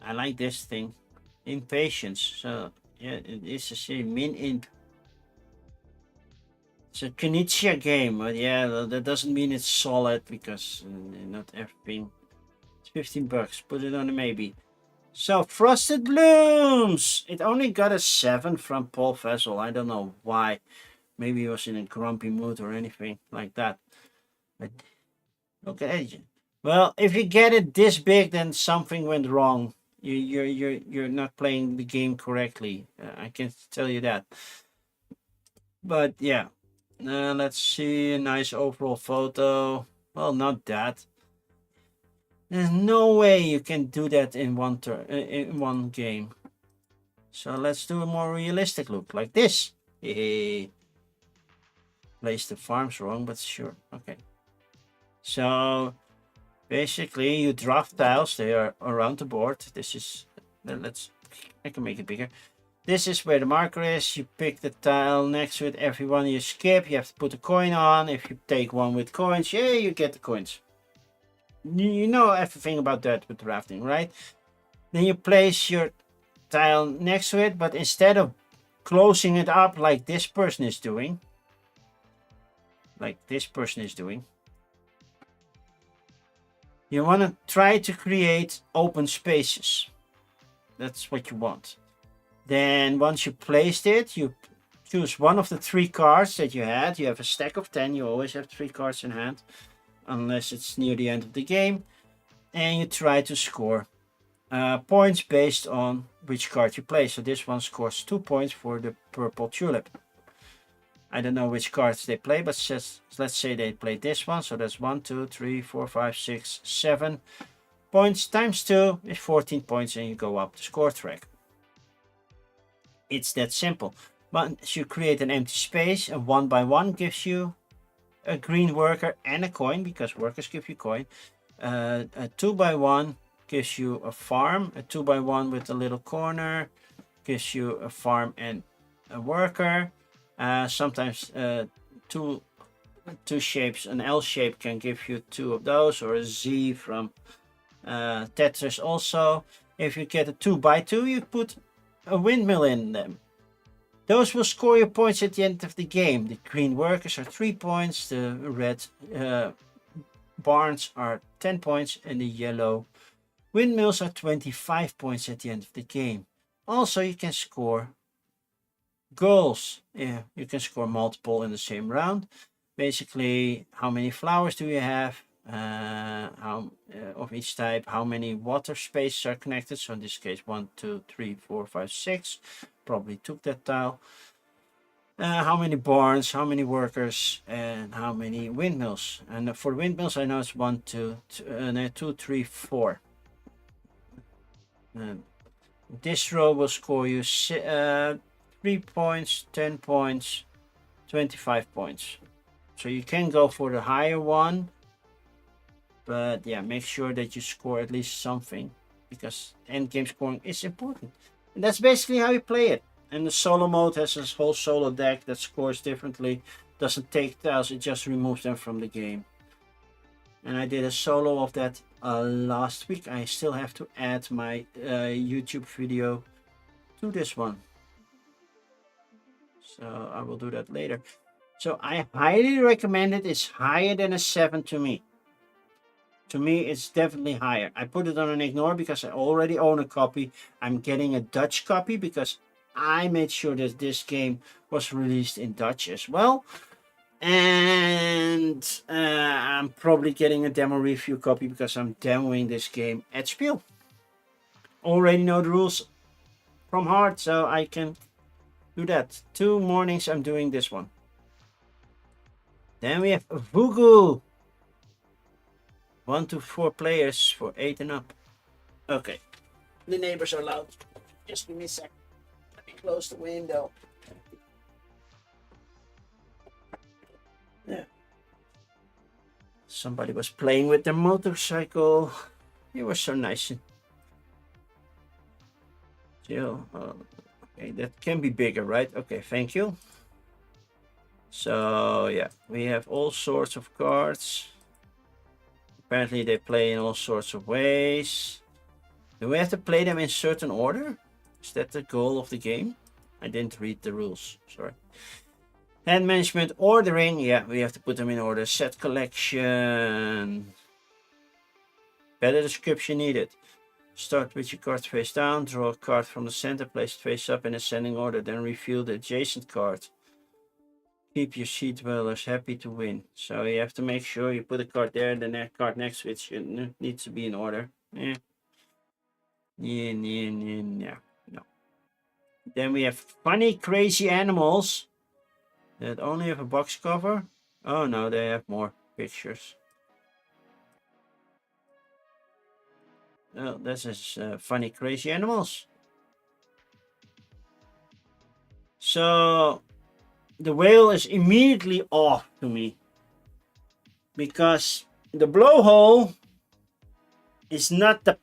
I like this thing. Impatience. So, yeah, it is a series. Min Imp. It's a Kenichia game, but yeah, that doesn't mean it's solid because not everything. It's 15 bucks. Put it on a maybe. So, Frosted Blooms! It only got a 7 from Paul Vessel. I don't know why. Maybe he was in a grumpy mood or anything like that. But, okay. Well, if you get it this big, then something went wrong. You're not playing the game correctly. I can tell you that. But yeah. Let's see, a nice overall photo. Well, not that. There's no way you can do that in one game. So let's do a more realistic look, like this. Hey. Placed the farms wrong, but sure. Okay. So basically, you draft tiles. They are around the board. This is. I can make it bigger. This is where the marker is. You pick the tile next to it. Every one you skip, you have to put a coin on. If you take one with coins, yeah, you get the coins. You know everything about that with drafting, right? Then you place your tile next to it, but instead of closing it up like this person is doing, like this person is doing. You want to try to create open spaces. That's what you want. Then once you placed it, you choose one of the 3 cards that you had. You have a stack of 10. You always have 3 cards in hand, unless it's near the end of the game. And you try to score points based on which card you play. So this one scores 2 points for the purple tulip. I don't know which cards they play, but let's say they played this one. So that's 1, 2, 3, 4, 5, 6, 7 points times 2 is 14 points, and you go up the score track. It's that simple. Once you create an empty space, a 1 by 1 gives you a green worker and a coin, because workers give you coin. A 2 by 1 gives you a farm. A 2 by 1 with a little corner gives you a farm and a worker. Sometimes two shapes, an L shape can give you 2 of those, or a Z from Tetris also. If you get a 2 by 2, you put a windmill in them. Those will score your points at the end of the game. The green workers are 3 points, the red barns are 10 points, and the yellow windmills are 25 points at the end of the game. Also, you can score goals. Yeah, you can score multiple in the same round. Basically, how many flowers do you have? Of each type, how many water spaces are connected. So in this case, 1, 2, 3, 4, 5, 6. Probably took that tile. How many barns, how many workers, and how many windmills. And for windmills, I know it's 1, 2, 2, 3, 4. And this row will score you 3 points, 10 points, 25 points. So you can go for the higher one, but yeah, make sure that you score at least something, because end game scoring is important. And that's basically how you play it. And the solo mode has this whole solo deck that scores differently. Doesn't take tiles, it just removes them from the game. And I did a solo of that last week. I still have to add my YouTube video to this one. So I will do that later. So I highly recommend it. It's higher than a 7 to me. To me, it's definitely higher. I put it on an ignore because I already own a copy. I'm getting a Dutch copy because I made sure that this game was released in Dutch as well. And I'm probably getting a demo review copy because I'm demoing this game at Spiel. Already know the rules from heart, so I can do that. 2 mornings I'm doing this one. Then we have Vugu. 1 to 4 players for 8 and up. Okay, the neighbors are loud. Just give me a sec. Let me close the window. Yeah. Somebody was playing with their motorcycle. It was so nice. Still, okay, that can be bigger, right? Okay, thank you. So yeah, we have all sorts of cards. Apparently they play in all sorts of ways. Do we have to play them in certain order? Is that the goal of the game? I didn't read the rules, sorry. Hand management, ordering, yeah, we have to put them in order. Set collection. Better description needed. Start with your cards face down, draw a card from the center, place it face up in ascending order, then reveal the adjacent card. Keep your seat dwellers happy to win. So you have to make sure you put a card there, and the card next to it needs to be in order. Yeah. No. Then we have funny, crazy animals that only have a box cover. Oh no, they have more pictures. Oh, this is funny, crazy animals. So the whale is immediately off to me because the blowhole is not the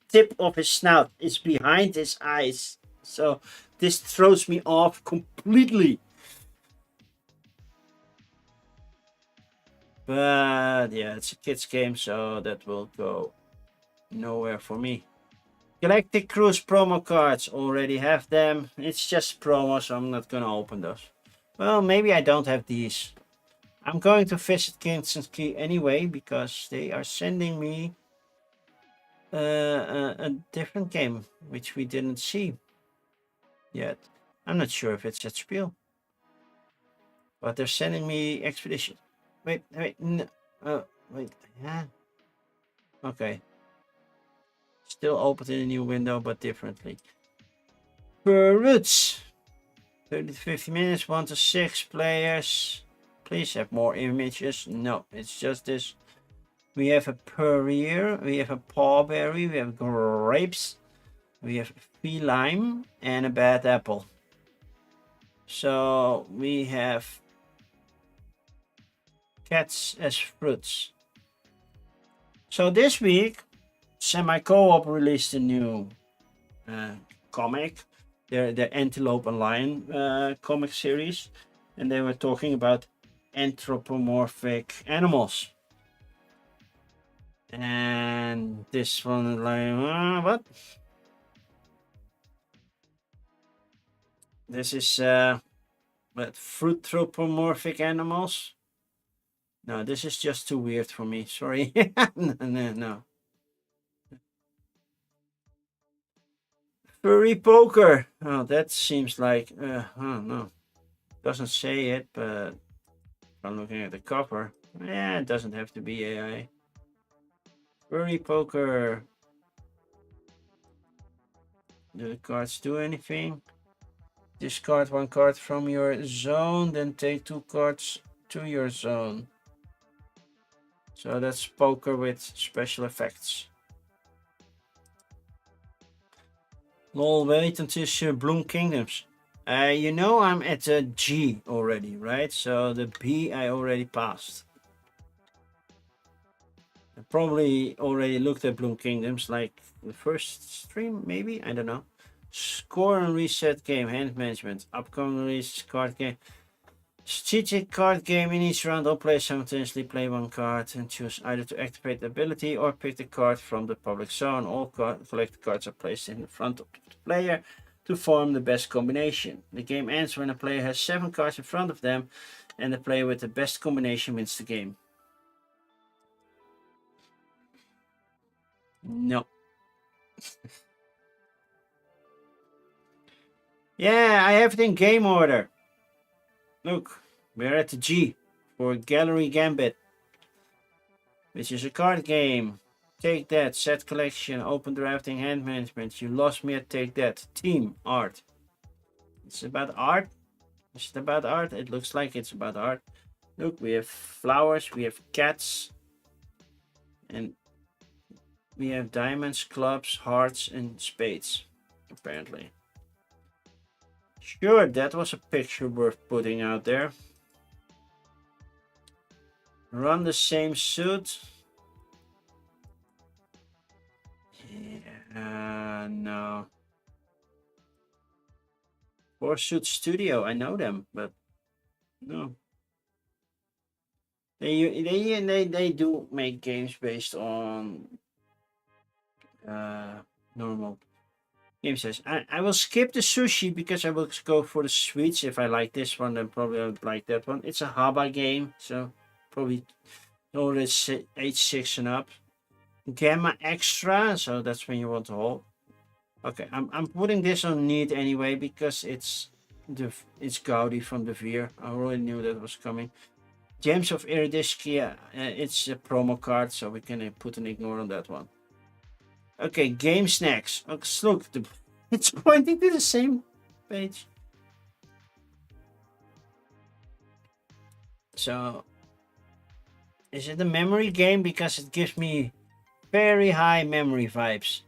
tip of his snout, it's behind his eyes. So this throws me off completely. But yeah, it's a kids game, so that will go nowhere for me. Galactic Cruise promo cards, already have them. It's just promo, so I'm not gonna open those. Well, maybe I don't have these. I'm going to visit Kingston Key anyway because they are sending me a different game which we didn't see yet. I'm not sure if it's at Spiel, but they're sending me expedition. Wait, no, wait, yeah, okay. Still open in a new window, but differently. Per routes, 30 to 50 minutes, 1 to 6 players. Please have more images. No, it's just this. We have a Perrier, we have a Pawberry, we have grapes, we have feline, and a bad apple. So we have cats as fruits. So this week, Semi Co-op released a new comic, their Antelope and Lion comic series, and they were talking about anthropomorphic animals. And this one, like, what? This is what, fruitropomorphic animals? No, this is just too weird for me. Sorry. No. Furry poker. Oh, that seems like, no. Doesn't say it, but I'm looking at the cover. Yeah, it doesn't have to be AI. Furry poker. Do the cards do anything? Discard 1 card from your zone, then take 2 cards to your zone. So that's poker with special effects. Lol, wait until Bloom Kingdoms. You know I'm at a G already, right? So the B I already passed. I probably already looked at Bloom Kingdoms, like the first stream, maybe? I don't know. Score and reset game, hand management, upcoming release, card game. Strategic card game. In each round, all players simultaneously play 1 card and choose either to activate the ability or pick the card from the public zone. All collected cards are placed in the front of the player to form the best combination. The game ends when a player has 7 cards in front of them, and the player with the best combination wins the game. No. Yeah, I have it in game order. Look, we're at the G for Gallery Gambit, which is a card game. Take That, set collection, open drafting, hand management. You lost me at Take That. Team, art. It's about art. Is it about art? It looks like it's about art. Look, we have flowers, we have cats, and we have diamonds, clubs, hearts, and spades, apparently. Sure, that was a picture worth putting out there. Run the same suit. Yeah, no. 4 Suit Studio, I know them, but no. They do make games based on normal game says. I will skip the sushi because I will go for the sweets. If I like this one, then probably I would like that one. It's a Haba game, so probably already age 6 and up. Gamma Extra, so that's when you want to hold. Okay, I'm putting this on need anyway because it's Gaudi from the Veer. I already knew that was coming. Gems of Iridiskia, it's a promo card, so we can put an ignore on that one. Okay, game snacks. Okay, look, it's pointing to the same page. So, is it a memory game? Because it gives me very high memory vibes.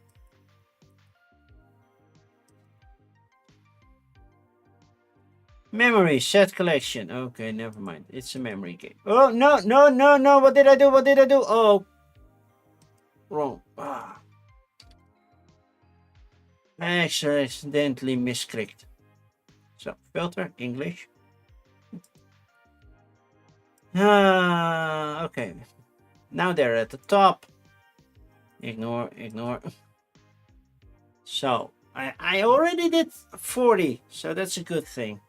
Memory set collection. Okay, never mind. It's a memory game. Oh, no, no, no, no. What did I do? What did I do? Oh, wrong. I actually accidentally misclicked. So, filter, English. Okay. Now they're at the top. Ignore, ignore. So, I already did 40, so that's a good thing.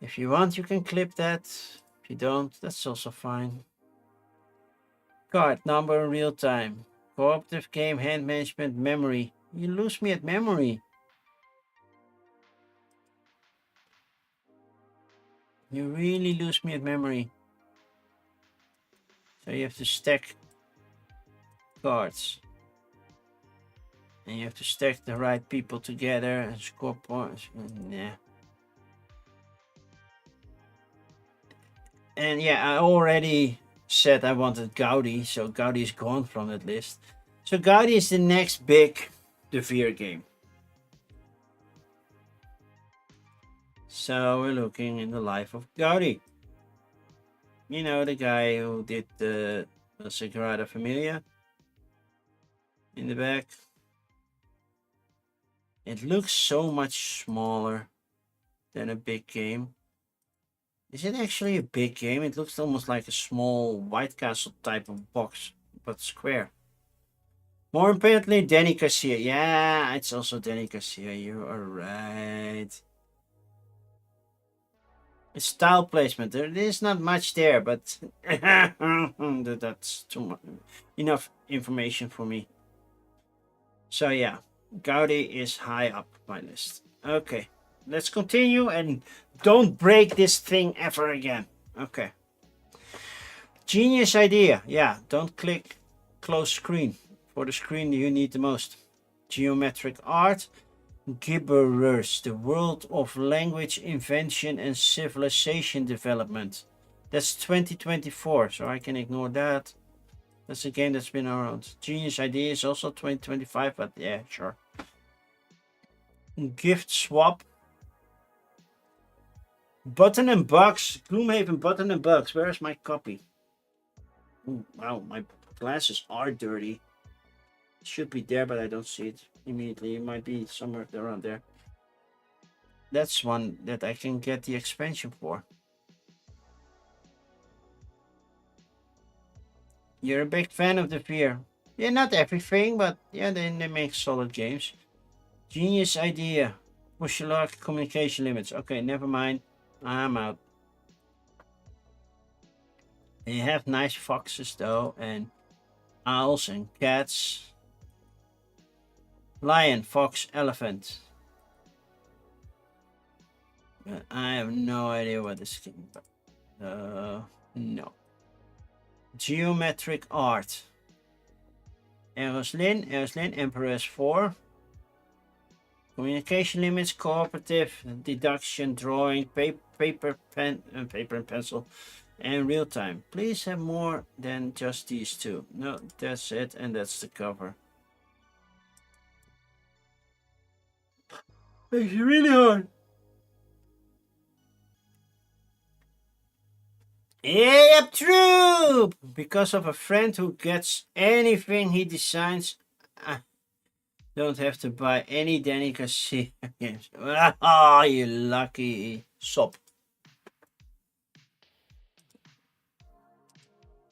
If you want, you can clip that. If you don't, that's also fine. Card number in real time. Cooperative game, hand management, memory. You lose me at memory. You really lose me at memory. So you have to stack cards. And you have to stack the right people together and score points. Nah. And yeah, I already said I wanted Gaudi, so Gaudi is gone from that list. So Gaudi is the next big De Veer game. So we're looking in the life of Gaudi. You know, the guy who did the Sagrada Familia in the back. It looks so much smaller than a big game. Is it actually a big game? It looks almost like a small White Castle type of box, but square. More importantly, Danny Garcia. Yeah, it's also Danny Garcia. You are right. It's style placement. There is not much there, but that's too much. Enough information for me. So yeah, Gaudi is high up my list. Okay, let's continue and don't break this thing ever again. Okay. Genius idea. Yeah, don't click close screen. For the screen you need the most. Geometric art. Gibberers, the world of language invention and civilization development. That's 2024, so I can ignore that. That's a game that's been around. Genius idea is also 2025, but yeah, sure. Gift swap. Button and Bugs. Gloomhaven Button and Bugs. Where is my copy? Ooh, wow, my glasses are dirty. It should be there, but I don't see it immediately. It might be somewhere around there. That's one that I can get the expansion for. You're a big fan of De Veer. Yeah, not everything, but yeah, they make solid games. Genius idea. Push lock communication limits. Okay, never mind. I'm out. They have nice foxes though, and owls and cats. Lion, fox, elephant. But I have no idea what this game about. No. Geometric art. Eroslin, Empress 4. Communication limits, cooperative, deduction, drawing, paper and pencil, and real time. Please have more than just these two. No, that's it, and that's the cover. Makes it really hard. Yep, true! Because of a friend who gets anything he designs, I don't have to buy any Danny Garcia games. Ah, you lucky sop.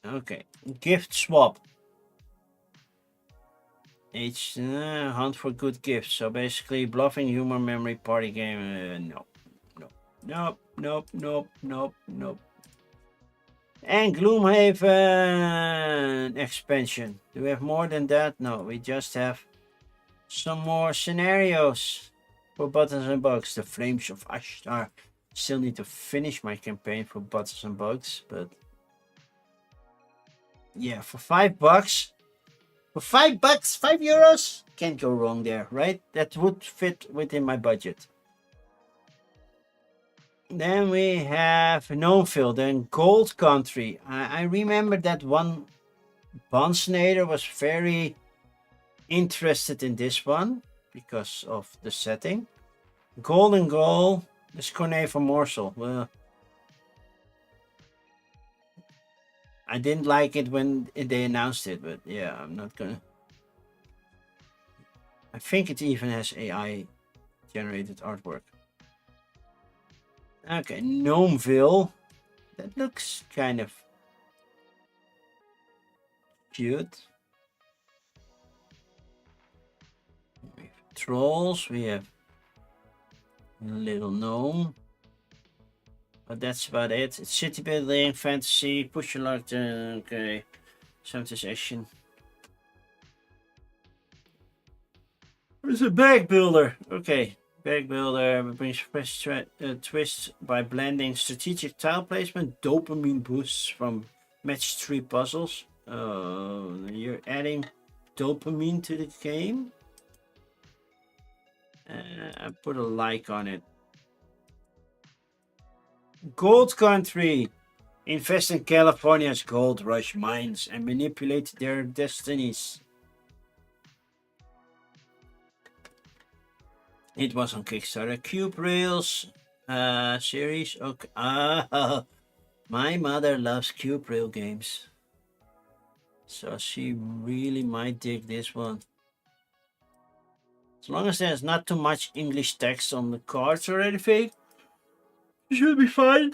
Okay, gift swap. It's hunt for good gifts. So basically, bluffing, humor, memory, party game. Nope. And Gloomhaven expansion. Do we have more than that? No, we just have some more scenarios for Buttons and Bugs. The Flames of Ashtar. Still need to finish my campaign for Buttons and Bugs, but yeah, for $5. For $5, €5, can't go wrong there, right? That would fit within my budget. Then we have Gnomeville, then Gold Country. I remember that one Bonsnader was very interested in this one because of the setting. Golden Goal, this Cornet for Morsel. Well, I didn't like it when they announced it, but yeah, I'm not gonna. I think it even has AI generated artwork. Okay, Gnomeville. That looks kind of cute. We have trolls, we have Little Gnome. But that's about it. It's city building, fantasy, push your luck. Okay, sometimes action. It's a bag builder. Okay, bag builder brings fresh twist by blending strategic tile placement, dopamine boosts from match 3 puzzles. You're adding dopamine to the game. I put a like on it. Gold Country. Invest in California's gold rush mines and manipulate their destinies. It was on Kickstarter. Cube Rails series. Okay. My mother loves Cube Rail games. So she really might dig this one. As long as there's not too much English text on the cards or anything, it should be fine.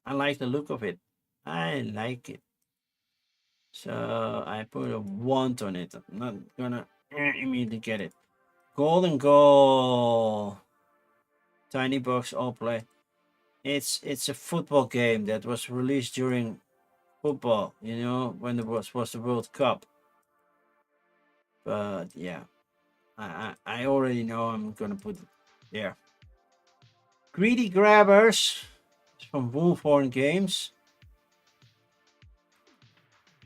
I like the look of it. I like it. So I put a want on it. I'm not gonna immediately get it. Golden Goal. Tiny box all play. It's a football game that was released during football, you know, when there was the World Cup. But yeah, I already know I'm gonna put it there. Greedy Grabbers from Wolfhorn Games.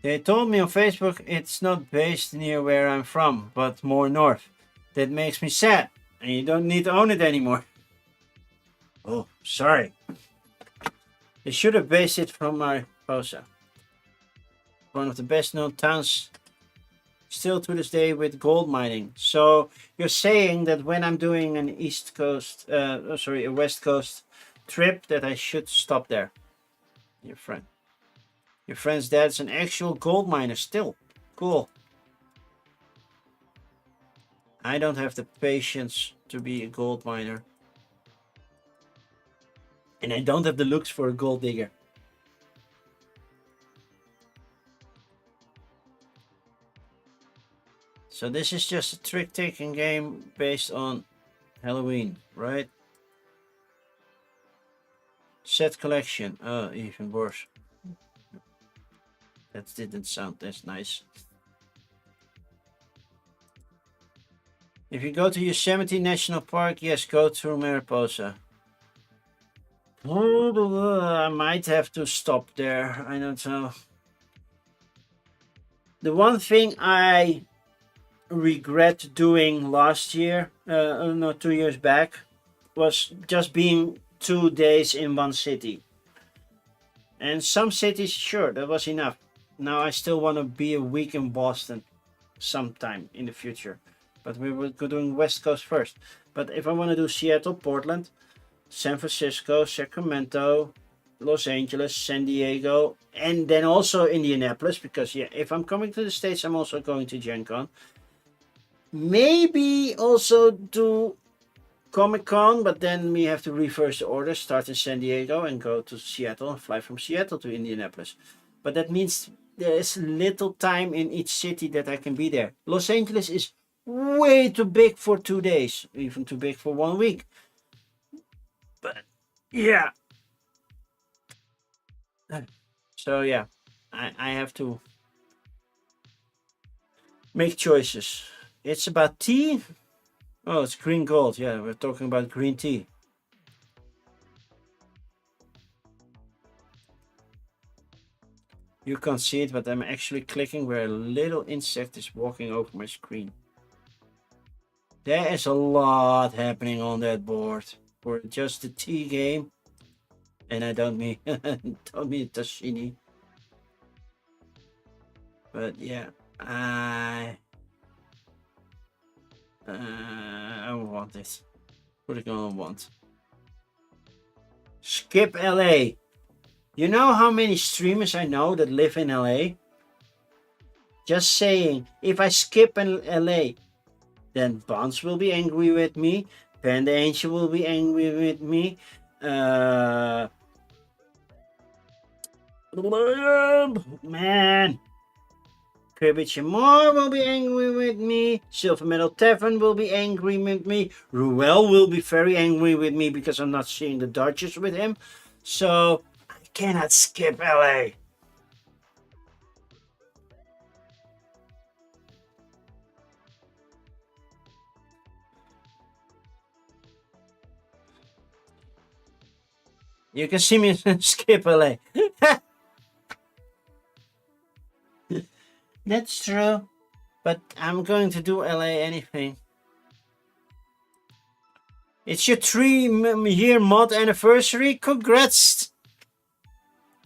They told me on Facebook it's not based near where I'm from, but more north. That makes me sad, and you don't need to own it anymore. Oh, sorry. They should have based it from Mariposa. One of the best known towns still to this day with gold mining. So you're saying that when I'm doing an a West Coast trip that I should stop there. Your friend's dad's an actual gold miner still. Cool. I don't have the patience to be a gold miner. And I don't have the looks for a gold digger. So this is just a trick-taking game based on Halloween, right? Set collection. Oh, even worse. That didn't sound as nice. If you go to Yosemite National Park, yes, go through Mariposa. I might have to stop there. I don't know. The one thing I regret doing last year, no, 2 years back, was just being 2 days in one city. And some cities, sure, that was enough. Now I still want to be a week in Boston sometime in the future. But we were doing West Coast first. But if I want to do Seattle, Portland, San Francisco, Sacramento, Los Angeles, San Diego, and then also Indianapolis, because yeah, if I'm coming to the States, I'm also going to Gen Con. Maybe also do Comic Con, but then we have to reverse the order, start in San Diego and go to Seattle and fly from Seattle to Indianapolis. But that means there is little time in each city that I can be there. Los Angeles is way too big for 2 days, even too big for 1 week. But yeah. So yeah, I have to make choices. It's about tea. Oh, it's green gold. Yeah, we're talking about green tea. You can't see it, but I'm actually clicking where a little insect is walking over my screen. There is a lot happening on that board for just the tea game. And I don't mean Tashini. But yeah, I want this. What are you gonna want? Skip LA. You know how many streamers I know that live in LA? Just saying, if I skip in LA, then Bonds will be angry with me. Panda Angel will be angry with me. Man, Cribbage and Moore will be angry with me. Silver Metal Tavern will be angry with me. Ruel will be very angry with me because I'm not seeing the Dodgers with him. So I cannot skip LA. You can see me skip LA. That's true. But I'm going to do LA anything. It's your 3-year mod anniversary. Congrats!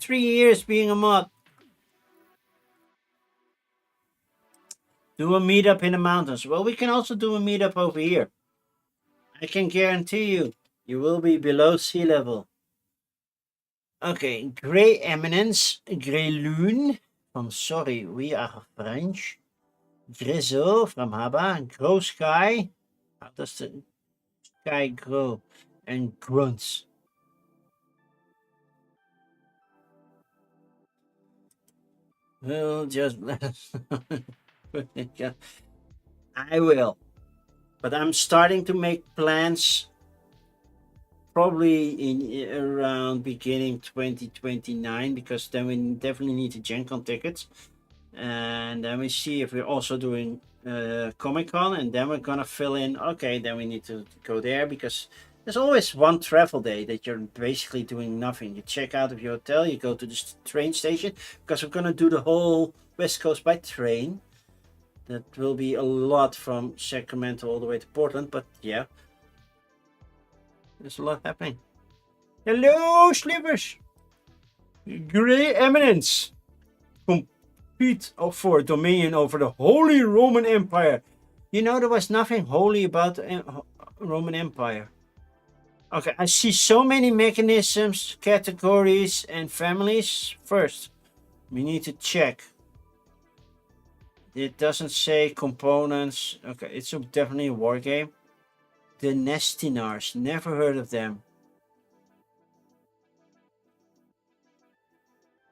3 years being a mod. Do a meetup in the mountains. Well, we can also do a meetup over here. I can guarantee you, you will be below sea level. Okay, Grey Eminence, Grey Lune from Sorry, we are French. Grizzle from Haba, Grow Sky. How does the sky grow? And Grunts. We'll just I will. But I'm starting to make plans probably in around beginning 2029 because then we definitely need the Gen Con tickets. And then we see if we're also doing Comic-Con, and then we're gonna fill in, okay, then we need to go there because there's always one travel day that you're basically doing nothing. You check out of your hotel, you go to the train station because we're gonna do the whole West Coast by train. That will be a lot from Sacramento all the way to Portland, but yeah, there's a lot happening. Hello, Slivers! Grey Eminence! Compete for dominion over the Holy Roman Empire. You know, there was nothing holy about the Roman Empire. Okay, I see so many mechanisms, categories, and families. First, we need to check. It doesn't say components. Okay, it's definitely a war game. The Nestinars, never heard of them.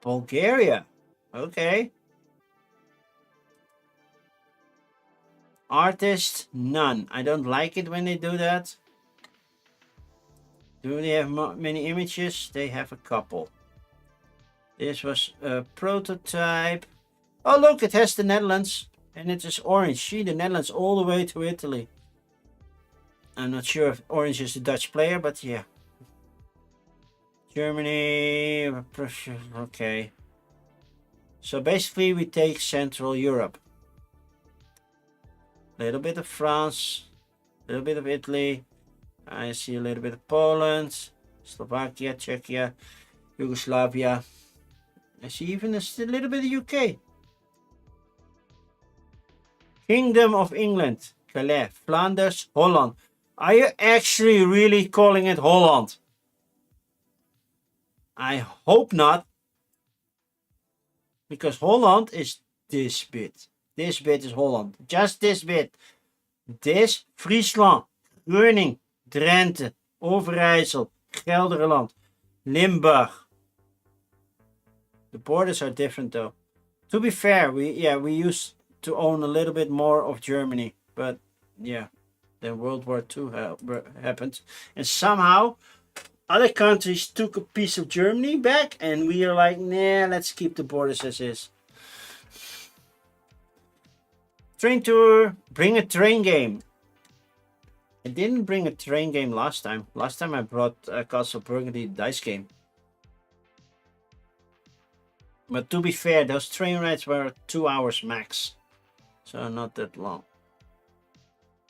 Bulgaria, okay. Artist, none. I don't like it when they do that. Do they have many images? They have a couple. This was a prototype. Oh look, it has the Netherlands. And it is orange. See, the Netherlands all the way to Italy. I'm not sure if orange is the Dutch player, but yeah. Germany, okay. So basically we take Central Europe. A little bit of France, a little bit of Italy. I see a little bit of Poland, Slovakia, Czechia, Yugoslavia. I see even a little bit of UK. Kingdom of England, Calais, Flanders, Holland. Are you actually really calling it Holland? I hope not. Because Holland is this bit. This bit is Holland. Just this bit. This, Friesland, Groningen, Drenthe, Overijssel, Gelderland, Limburg. The borders are different though. To be fair, we used to own a little bit more of Germany. But yeah, then World War II happened. And somehow other countries took a piece of Germany back, and we are like, nah, let's keep the borders as is. Train tour, bring a train game. I didn't bring a train game last time. Last time I brought Castle Burgundy dice game. But to be fair, those train rides were 2 hours max. So not that long.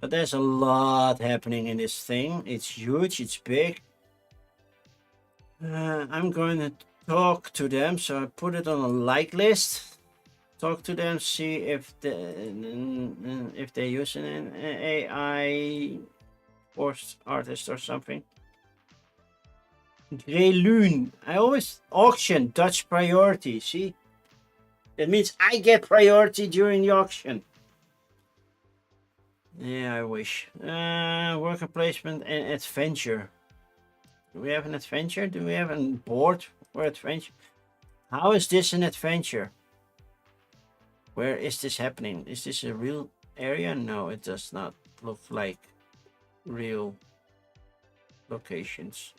But there's a lot happening in this thing. It's huge, it's big. I'm going to talk to them, so I put it on a like list. Talk to them, see if they use an AI forced artist or something. Grey Lune. I always auction Dutch priority. See, that means I get priority during the auction. Yeah, I wish. Worker placement and adventure. Do we have an adventure? Do we have a board for adventure? How is this an adventure? Where is this happening? Is this a real area? No, it does not look like real locations.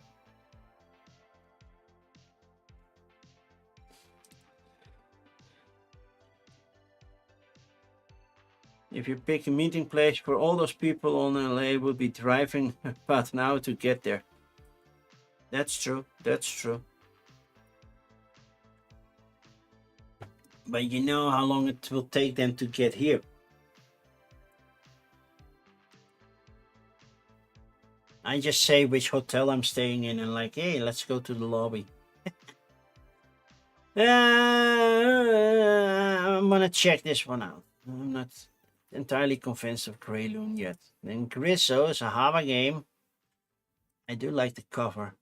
If you pick a meeting place for all those people on LA will be driving about an hour to get there. That's true. That's true. But you know how long it will take them to get here. I just say which hotel I'm staying in and like, hey, let's go to the lobby. I'm gonna check this one out. I'm not entirely convinced of Grey Loon yet. Then Grisso is a Hava game. I do like the cover.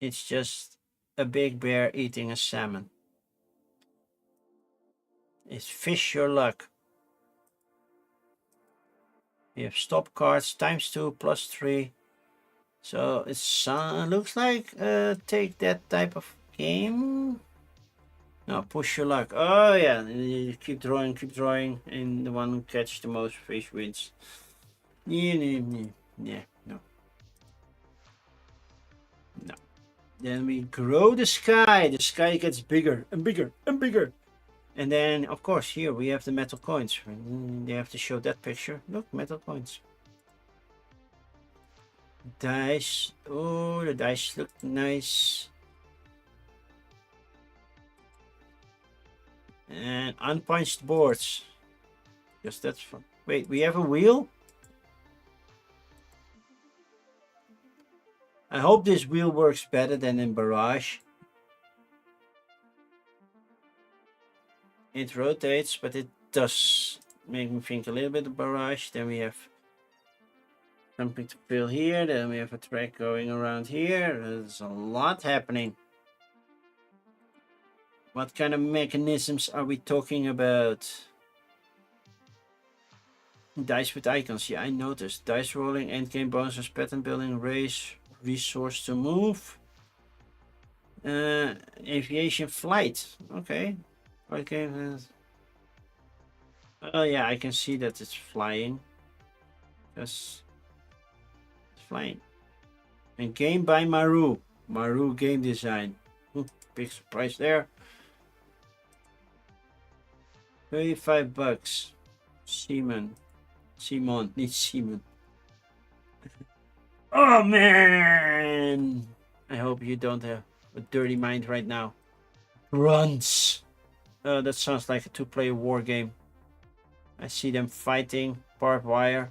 It's just a big bear eating a salmon. It's Fish Your Luck. You have stop cards, ×2, +3. So it looks like take that type of game. No, push your luck. Oh yeah, you keep drawing, and the one who catches the most fish wins. Yeah, no. Then we grow the sky. The sky gets bigger and bigger and bigger. And then, of course, here we have the metal coins. They have to show that picture. Look, metal coins. Dice. Oh, the dice look nice. And unpunched boards. Because that's fun. Wait, we have a wheel? I hope this wheel works better than in Barrage. It rotates, but it does make me think a little bit of Barrage. Then we have something to fill here. Then we have a track going around here. There's a lot happening. What kind of mechanisms are we talking about? Dice with icons. Yeah, I noticed. Dice rolling, endgame bonuses, pattern building, race, resource to move. Aviation flight. Okay. Okay. Oh yeah, I can see that it's flying. Yes. It's flying. And game by Maru. Maru game design. Big surprise there. $35. Simon, not Simon. Oh man! I hope you don't have a dirty mind right now. Grunts. Oh, that sounds like a two-player war game. I see them fighting, barbed wire.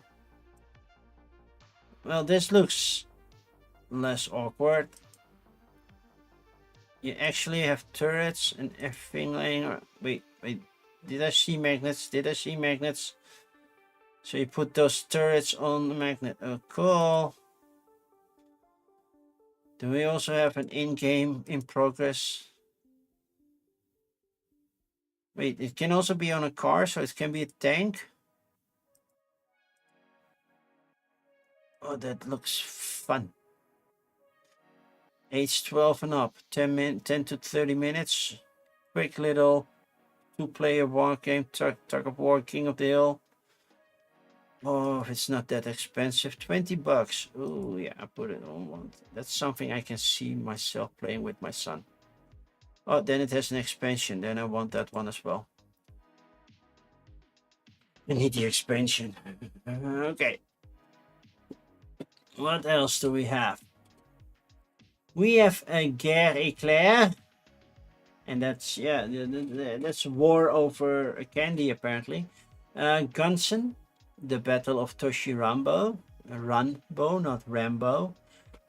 Well, this looks less awkward. You actually have turrets and everything laying around. Wait. Did I see magnets? So you put those turrets on the magnet. Oh, cool. Do we also have an in-game in progress? Wait, it can also be on a car, so it can be a tank. Oh, that looks fun. Age 12 and up, 10 to 30 minutes. Quick little two-player war game, tug of war, King of the Hill. Oh, it's not that expensive. $20. Oh yeah, I put it on one. That's something I can see myself playing with my son. Oh, then it has an expansion. Then I want that one as well. I need the expansion. Okay. What else do we have? We have a Guerre Éclair. And that's, yeah, that's war over a candy apparently. Gunson, the Battle of Toshirambo. Runbo, not Rambo.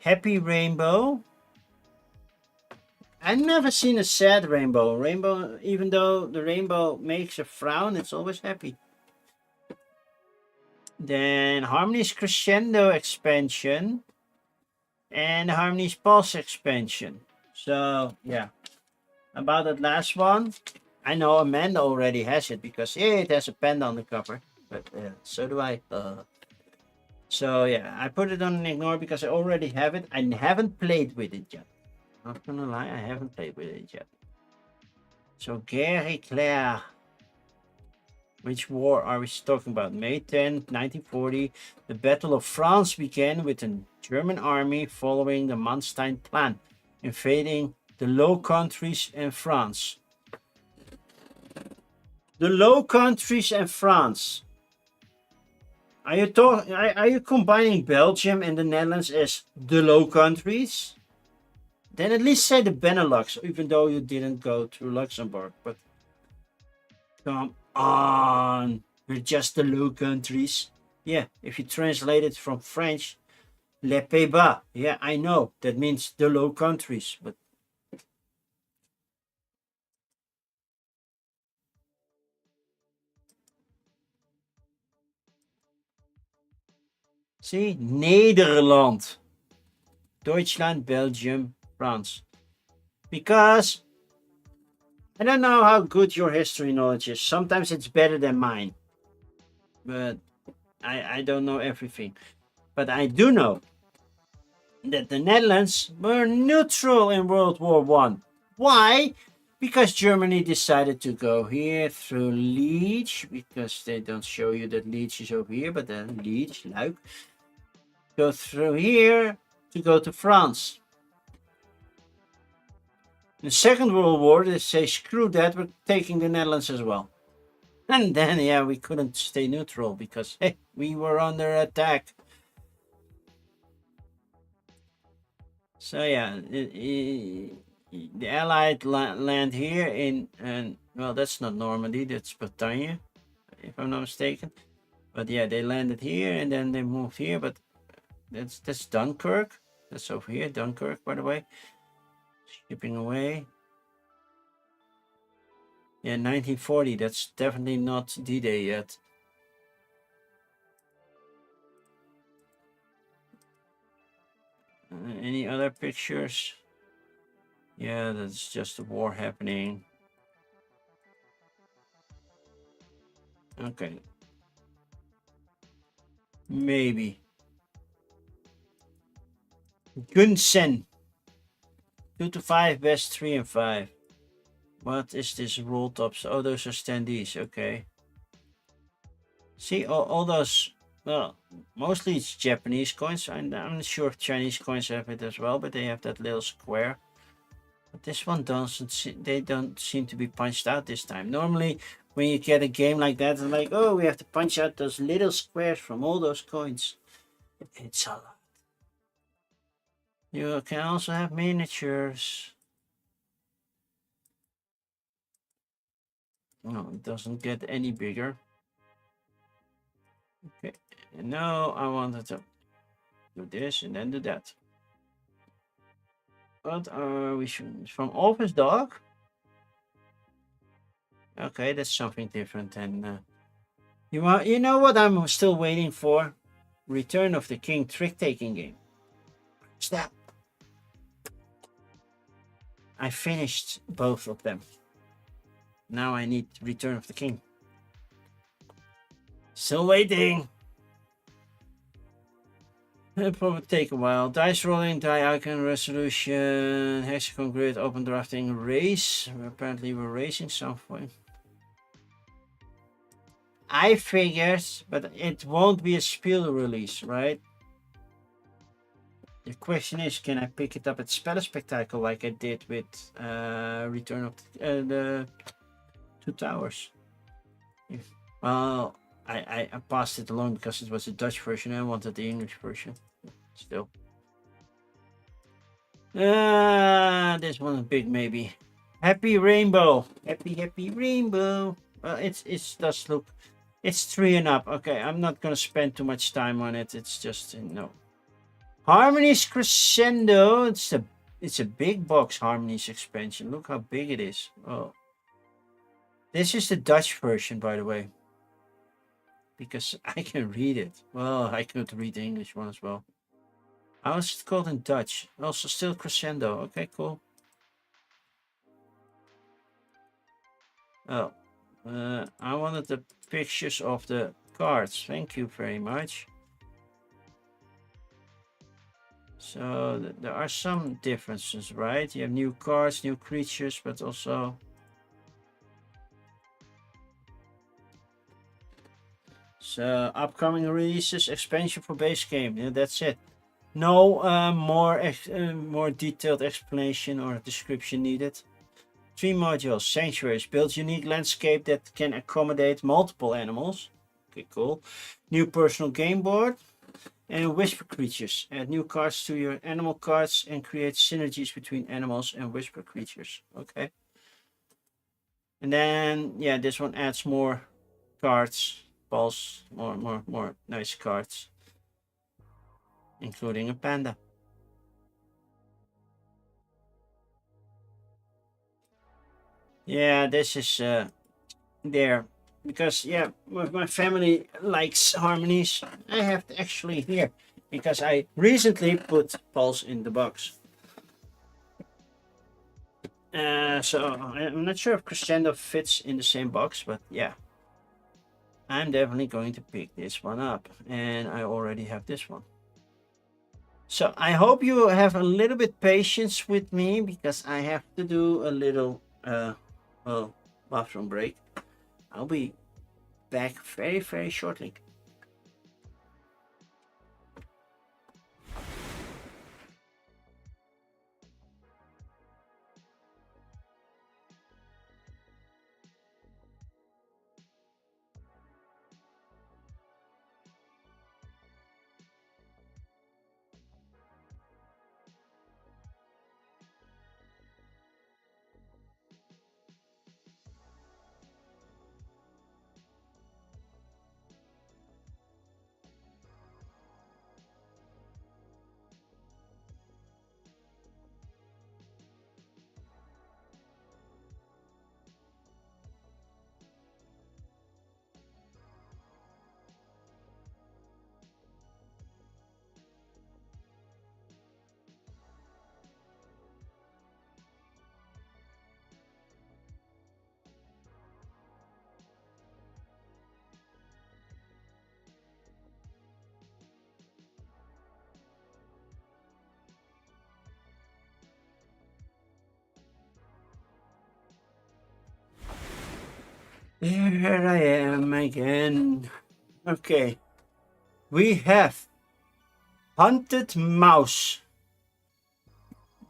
Happy Rainbow. I've never seen a sad rainbow. Rainbow, even though the rainbow makes a frown, it's always happy. Then Harmony's Crescendo expansion. And Harmony's Pulse expansion. So, yeah. About that last one, I know Amanda already has it because it has a panda on the cover, but so do I. So yeah, I put it on an ignore because I already have it. I haven't played with it yet. Not gonna lie, I haven't played with it yet. So Guerre Éclair. Which war are we talking about? May 10th, 1940. The Battle of France began with a German army following the Manstein Plan, invading the Low Countries and France. The Low Countries and France. Are you combining Belgium and the Netherlands as the Low Countries? Then at least say the Benelux, even though you didn't go to Luxembourg. But come on, we're just the Low Countries. Yeah, if you translate it from French, Les Pays-Bas. Yeah, I know that means the Low Countries, but see, Nederland, Deutschland, Belgium, France. Because I don't know how good your history knowledge is. Sometimes it's better than mine, but I don't know everything. But I do know that the Netherlands were neutral in World War One. Why? Because Germany decided to go here through Liege, because they don't show you that Liege is over here, but then Liege, Luik, go through here to go to France. In the Second World War, they say, screw that, we're taking the Netherlands as well. And then, yeah, we couldn't stay neutral because, hey, we were under attack. So, yeah, the Allied land here in, and well, that's not Normandy, that's Bretagne, if I'm not mistaken. But yeah, they landed here and then they moved here, but that's Dunkirk. That's over here, Dunkirk, by the way. Shipping away. Yeah, 1940, that's definitely not D-Day yet. Any other pictures? Yeah, that's just a war happening. Okay. Maybe. Gunsen. 2 to 5, best 3 and 5. What is this roll tops? Oh, those are standees. Okay. See, all those, well, mostly it's Japanese coins. I'm not sure if Chinese coins have it as well, but they have that little square. But this one doesn't, they don't seem to be punched out this time. Normally, when you get a game like that, it's like, oh, we have to punch out those little squares from all those coins. It's a lot. You can also have miniatures. No, it doesn't get any bigger. Okay, and now I wanted to do this and then do that. What are we shooting? From Office Dog? Okay, that's something different than... you know what I'm still waiting for? Return of the King trick-taking game. Stop. I finished both of them. Now I need Return of the King. Still waiting. It'll probably take a while. Dice rolling, die icon, resolution, hexagon grid, open drafting, race. Apparently we're racing something. I figured, but it won't be a Spiel release, right? The question is, can I pick it up at Spell Spectacle like I did with Return of the Two Towers? Well, I passed it along because it was a Dutch version and I wanted the English version. Still. This one is big maybe. Happy Rainbow. Happy Rainbow. Well, it does look... It's 3 and up. Okay, I'm not gonna spend too much time on it. It's just, no. Harmonies Crescendo. It's a big box Harmonies expansion. Look how big it is. Oh. This is the Dutch version, by the way. Because I can read it. Well, I could read the English one as well. How is it called in Dutch? Also still Crescendo. Okay, cool. Oh. I wanted the pictures of the cards. Thank you very much. So there are some differences, right? You have new cards, new creatures, but also... So upcoming releases, expansion for base game. Yeah, that's it. No more detailed explanation or description needed. 3 modules. Sanctuaries. Build unique landscape that can accommodate multiple animals. Okay, cool. New personal game board. And whisper creatures. Add new cards to your animal cards and create synergies between animals and whisper creatures. Okay. And then, yeah, this one adds more cards. Balls. More nice cards. Including a panda. Yeah, this is there. Because, yeah, my family likes harmonies. I have to actually here. Because I recently put Pulse in the box. So I'm not sure if Crescendo fits in the same box, but yeah. I'm definitely going to pick this one up. And I already have this one. So I hope you have a little bit patience with me because I have to do a little well, bathroom break. I'll be back very shortly. Here I am again. Okay. We have Hunted Mouse.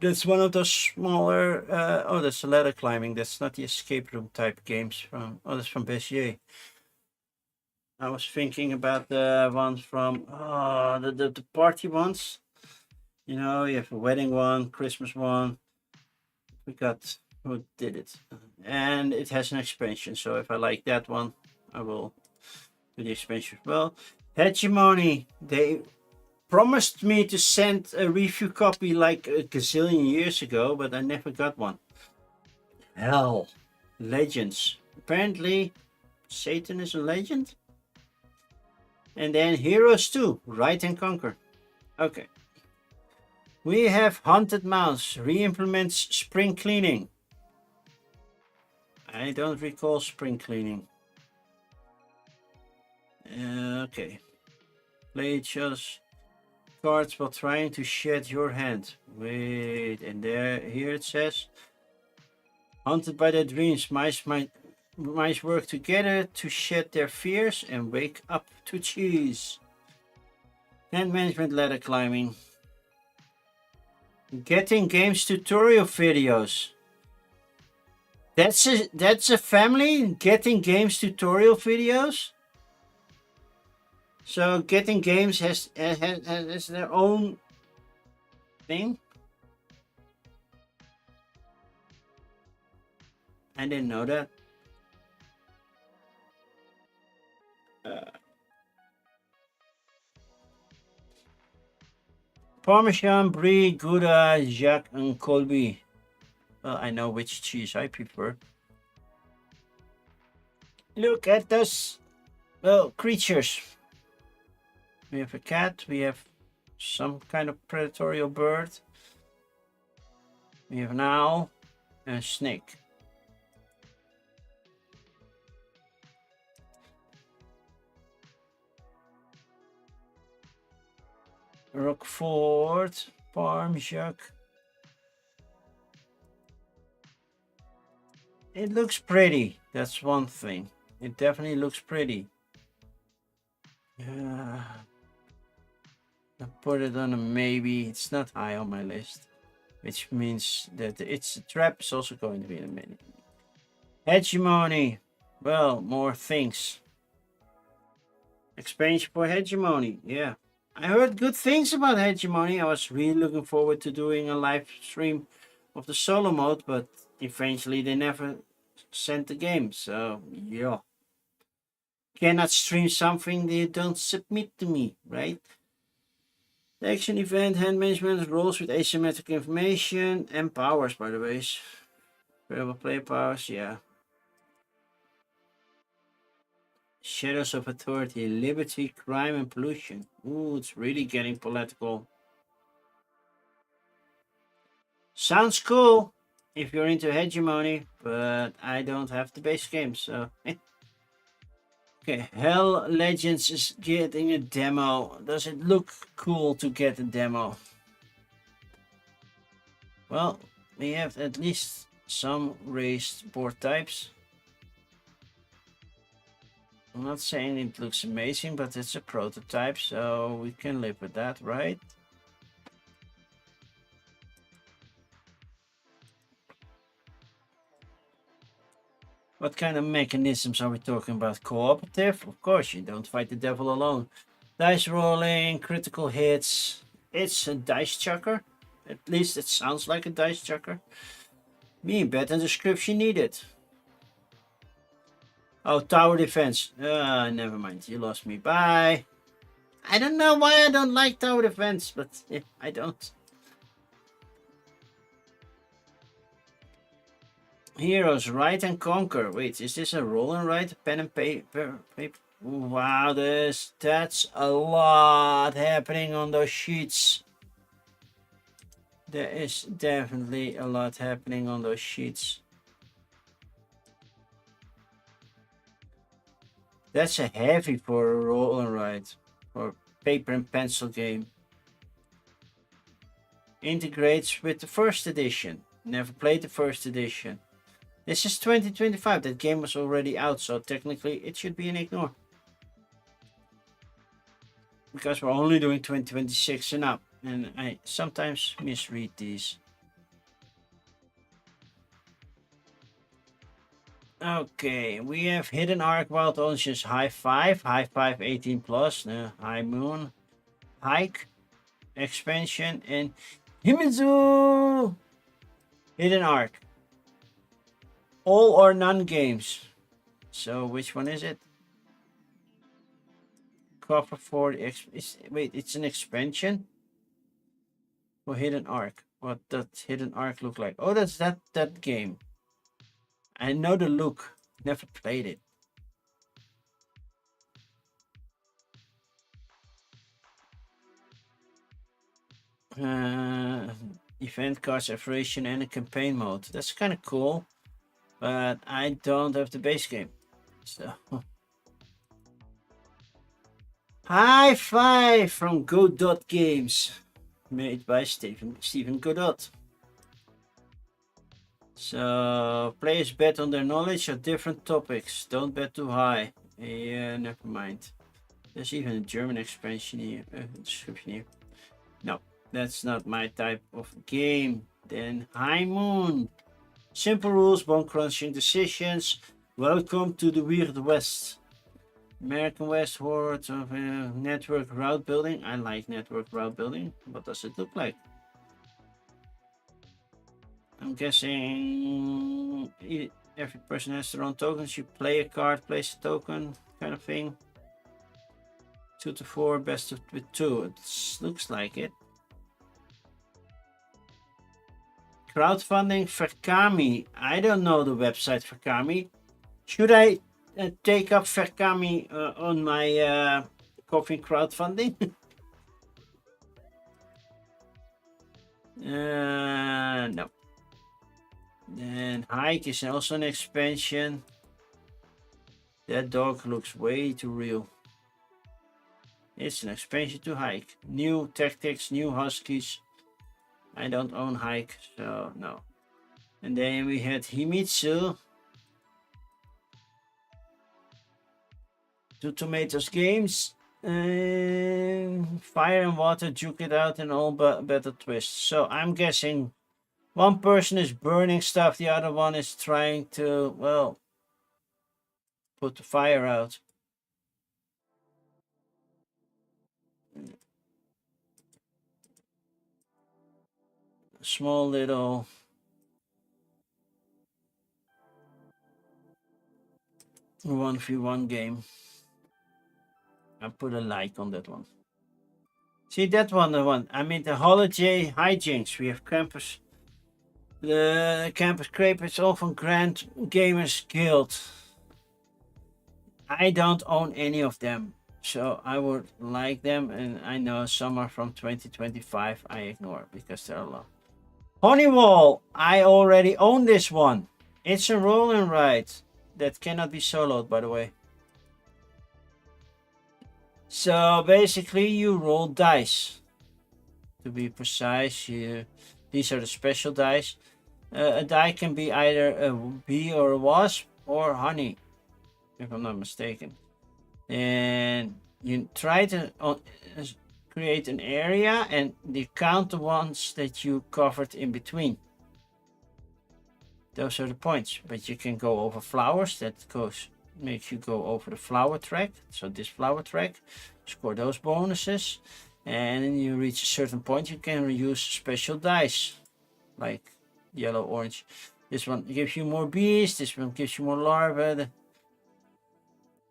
That's one of those smaller. Oh, that's a ladder climbing. That's not the escape room type games from. Oh, that's from Bézier. I was thinking about the ones from. Oh, the party ones. You know, you have a wedding one, Christmas one. We got who did it, and it has an expansion. So if I like that one, I will do the expansion as well. Hegemony. They promised me to send a review copy like a gazillion years ago, but I never got one. Hell, Legends. Apparently, Satan is a legend. And then Heroes 2, Ride and Conquer. Okay. We have Haunted Mouse, re-implements spring cleaning. I don't recall spring cleaning. Okay. Play each other's cards while trying to shed your hand. Wait, and here it says, haunted by their dreams, mice work together to shed their fears and wake up to cheese. Hand management, ladder climbing. Getting games tutorial videos. That's a family getting games tutorial videos. So getting games has their own thing. I didn't know that. Parmesan, Brie, Gouda, Jacques, and Colby. Well, I know which cheese I prefer. Look at those, well, creatures. We have a cat. We have some kind of predatory bird. We have an owl and a snake. Roquefort, Parm, Jacques. It looks pretty. That's one thing. It definitely looks pretty. I put it on a maybe. It's not high on my list, which means that it's a trap is also going to be in a minute. Hegemony. Well, more things. Expansion for Hegemony. Yeah. I heard good things about Hegemony. I was really looking forward to doing a live stream of the solo mode, but eventually they never sent the game. So, yeah. Cannot stream something they don't submit to me, right? The action event, hand management, roles with asymmetric information, and powers, by the way. Variable play powers, yeah. Shadows of authority, liberty, crime, and pollution. Ooh, it's really getting political. Sounds cool if you're into hegemony, but I don't have the base game, so. Okay, Hell Legends is getting a demo. Does it look cool to get a demo? Well, we have at least some raised board types. I'm not saying it looks amazing, but it's a prototype, so we can live with that, right? What kind of mechanisms are we talking about? Cooperative? Of course, you don't fight the devil alone. Dice rolling, critical hits. It's a dice chucker. At least it sounds like a dice chucker. Me, better description needed. Oh, tower defense. Never mind. You lost me. Bye. I don't know why I don't like tower defense, but yeah, I don't. Heroes, write and conquer. Wait, is this a roll and write? Pen and paper. Wow, that's a lot happening on those sheets. There is definitely a lot happening on those sheets. That's a heavy for a roll and write. For paper and pencil game. Integrates with the first edition. Never played the first edition. This is 2025. That game was already out, so technically it should be an ignore. Because we're only doing 2026 and up. And I sometimes misread these. Okay, we have Hidden Arc, Wild Oceans, High 5, 18 plus, High Moon, Hike, Expansion, and Himizu! Hidden Arc. All or none games. So which one is it? Cover for the wait, it's an expansion for Hidden Arc. What does Hidden Arc look like? Oh, that's that game. I know the look. Never played it. Event cards, Aberration, and a campaign mode. That's kind of cool, but I don't have the base game. So, High 5 from Godot Games, made by Stephen Godot. So players bet on their knowledge of different topics. Don't bet too high. Yeah, never mind. There's even a German expansion here, description here. No, that's not my type of game. Then High Moon. Simple rules, bone crunching decisions. Welcome to the Weird West. American West Horde of network route building. I like network route building. What does it look like? I'm guessing every person has their own tokens. You play a card, place a token, kind of thing. 2 to 4, best of with 2. It looks like it. Crowdfunding Verkami. I don't know the website Verkami. Should I take up Verkami on my coffee crowdfunding? No. And Hike is also an expansion. That dog looks way too real. It's an expansion to Hike. New tactics, new huskies. I don't own Hike, so no. And then we had Himitsu. Two Tomatoes Games. Fire and water duke it out in all battle twists. So I'm guessing one person is burning stuff, the other one is trying to, well, put the fire out. Small little 1v1 game. I put a like on that one. See that one, the one. I mean the holiday hijinks. We have campus. The campus crepe is all from Grand Gamers Guild. I don't own any of them, so I would like them, and I know some are from 2025. I ignore because they're low. Honeywall, I already own this one. It's a roll and ride that cannot be soloed, by the way. So basically, you roll dice. To be precise, these are the special dice. A die can be either a bee or a wasp or honey, if I'm not mistaken. And you try to create an area and you count the ones that you covered in between. Those are the points. But you can go over flowers. That makes you go over the flower track. So this flower track, score those bonuses. And then you reach a certain point, you can use special dice, like yellow, orange. This one gives you more bees, this one gives you more larvae.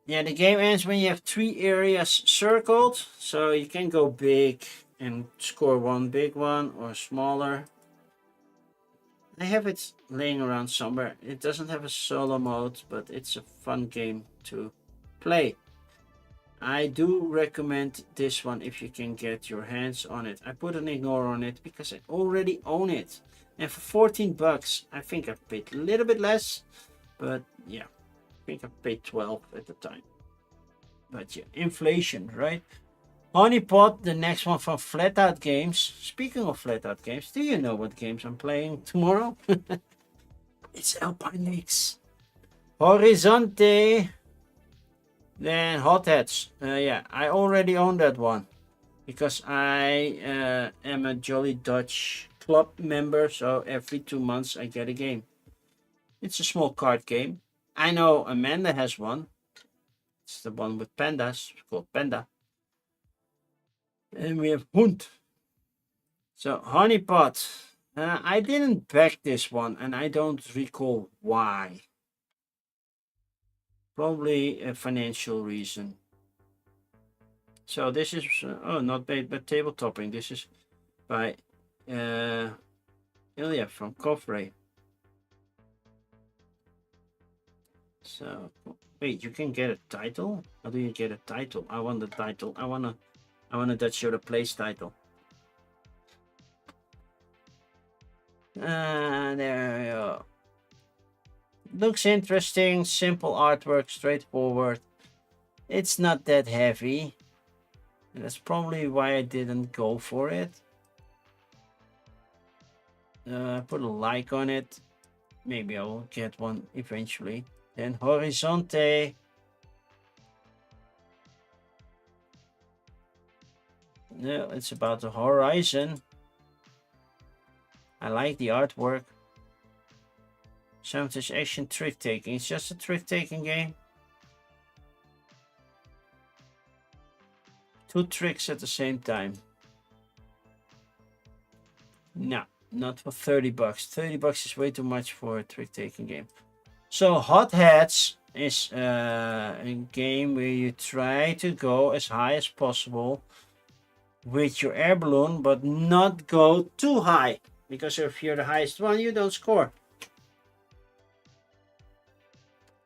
Yeah, the game ends when you have 3 areas circled, so you can go big and score one big one or smaller. I have it laying around somewhere. It doesn't have a solo mode, but it's a fun game to play. I do recommend this one if you can get your hands on it. I put an ignore on it because I already own it. And for 14 bucks, I think I paid a little bit less. But yeah, I think I paid 12 at the time. But yeah, inflation, right? Honeypot, the next one from Flat Out Games. Speaking of Flat Out Games, do you know what games I'm playing tomorrow? It's Alpine Lakes. Horizonte. Then Hotheads. Yeah, I already own that one. Because I am a Jolly Dutch club member. So every 2 months I get a game. It's a small card game. I know Amanda has one. It's the one with pandas. It's called Panda. And we have Hund. So Honeypot. I didn't back this one. And I don't recall why. Probably a financial reason. So this is, oh, not by table topping. This is by Ilya from Kovray. So, wait, you can get a title? How do you get a title? I want the title. I wanna Dutch Show the Place title. There we go. Looks interesting, simple artwork, straightforward. It's not that heavy. That's probably why I didn't go for it. Put a like on it. Maybe I will get one eventually. Then Horizonte. No, it's about the horizon. I like the artwork. Sometimes action trick taking. It's just a trick taking game. 2 tricks at the same time. No, not for 30 bucks. 30 bucks is way too much for a trick taking game. So Hotheads is a game where you try to go as high as possible with your air balloon, but not go too high. Because if you're the highest one, you don't score.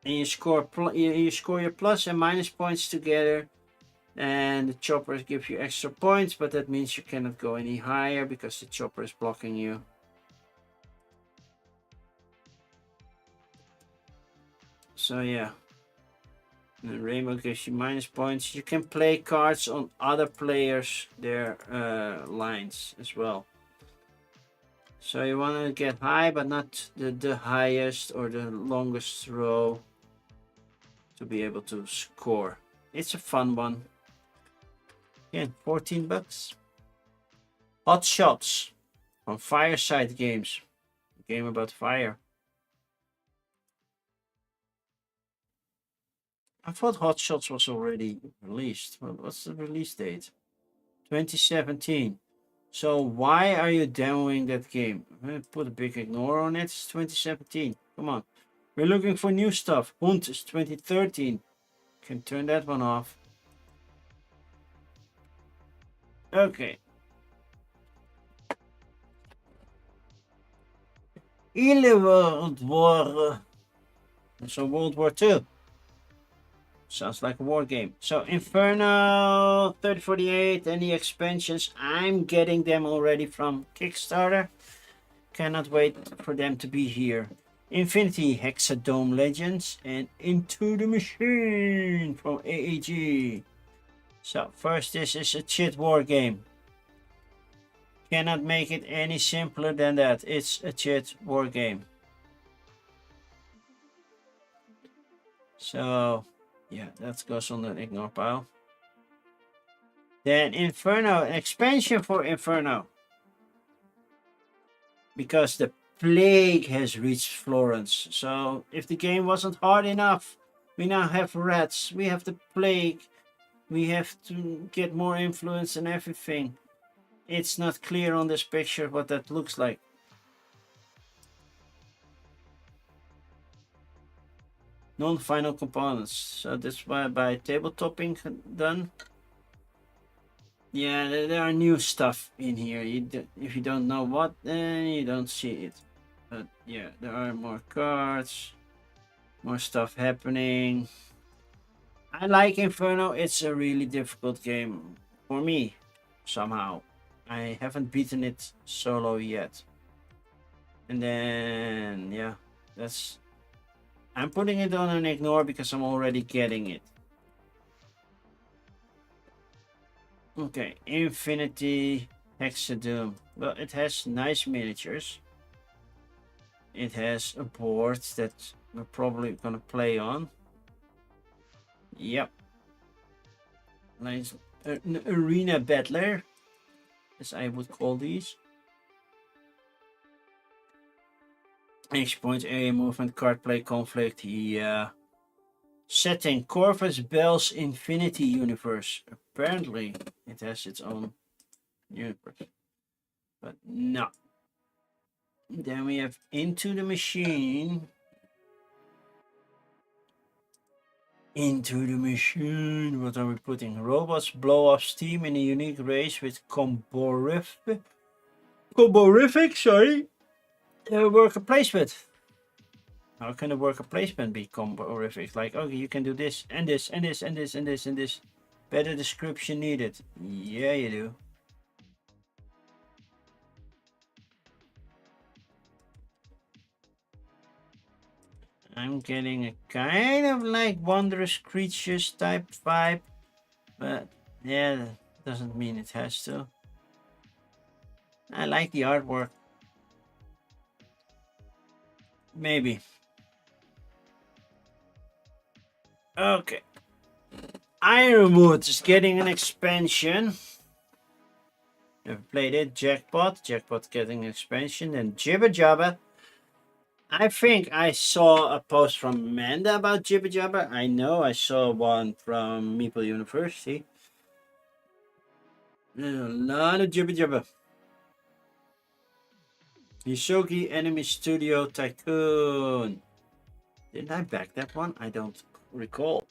And you score your plus and minus points together. And the choppers give you extra points, but that means you cannot go any higher because the chopper is blocking you. So yeah. And the rainbow gives you minus points. You can play cards on other players, their lines as well. So you want to get high, but not the highest or the longest row to be able to score. It's a fun one. Again, 14 bucks. Hot Shots from Fireside Games. A game about fire. I thought Hot Shots was already released. What's the release date? 2017. So why are you demoing that game? Put a big ignore on it. It's 2017. Come on. We're looking for new stuff. Hunt is 2013. Can turn that one off. Okay. World War. So World War II. Sounds like a war game. So Inferno 3048 and the expansions. I'm getting them already from Kickstarter. Cannot wait for them to be here. Infinity Hexadome Legends and Into the Machine from AEG. So first, this is a chit war game. Cannot make it any simpler than that. It's a chit war game. So yeah, that goes on the ignore pile. Then Inferno, an expansion for Inferno. Because the plague has reached Florence. So if the game wasn't hard enough, we now have rats, we have the plague, we have to get more influence and everything. It's not clear on this picture what that looks like. Non-final components. So that's why by tabletopping done. Yeah, there are new stuff in here. If you don't know what, then you don't see it. But yeah, there are more cards, more stuff happening. I like Inferno. It's a really difficult game for me, somehow. I haven't beaten it solo yet. And then, yeah, I'm putting it on an ignore because I'm already getting it. Okay, Infinity Hexadome. Well, it has nice miniatures. It has a board that we're probably gonna play on. Yep. Nice. An arena battler, as I would call these. Action points, area movement, card play, conflict. Yeah. Setting Corvus Bell's Infinity Universe. Apparently, it has its own universe. But no. Then we have Into the Machine. Into the Machine. What are we putting? Robots blow off steam in a unique race with comborific, sorry. Worker placement. How can a worker placement be comborific? Like, okay, you can do this and this and this and this and this and this. Better description needed. Yeah, you do. I'm getting a kind of like wondrous creatures type vibe, but yeah, doesn't mean it has to. I like the artwork. Maybe. Okay. Ironwood is getting an expansion. Never played it. Jackpot getting an expansion. And Jibber Jabber. I think I saw a post from Amanda about Jibber Jabber. I know I saw one from Meeple University. There's a lot of Jibber Jabber. Yosogi Enemy Studio Tycoon. Didn't I back that one? I don't recall.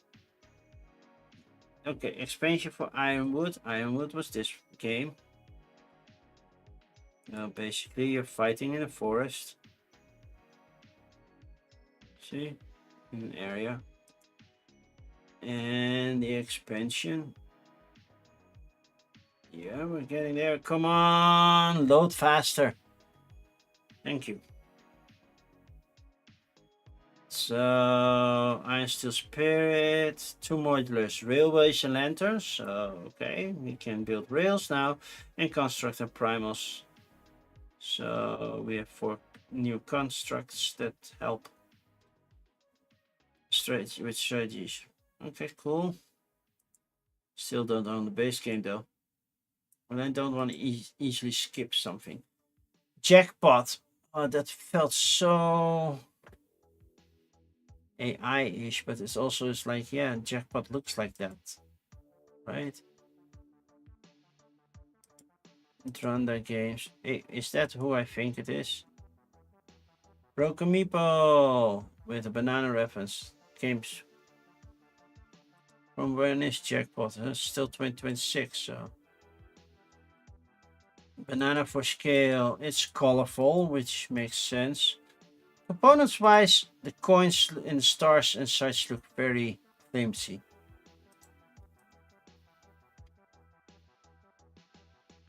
Okay, expansion for Ironwood. Ironwood was this game. Now basically you're fighting in a forest. See? In an area. And the expansion. Yeah, we're getting there. Come on, load faster. Thank you. So, Iron Steel Spirit, 2 modulars, railways and lanterns. So, okay, we can build rails now and construct our primals. So, we have 4 new constructs that help with strategies. Okay, cool. Still don't own the base game though. And I don't want to easily skip something. Jackpot. Oh, that felt so AI-ish, but it's also it's like, yeah, Jackpot looks like that, right? Dranda Games. Hey, is that who I think it is? Broken Meeple with a banana reference. Games. From when is Jackpot? It's still 2026, so. Banana for scale. It's colorful, which makes sense. Components wise, the coins and the stars and such look very flimsy.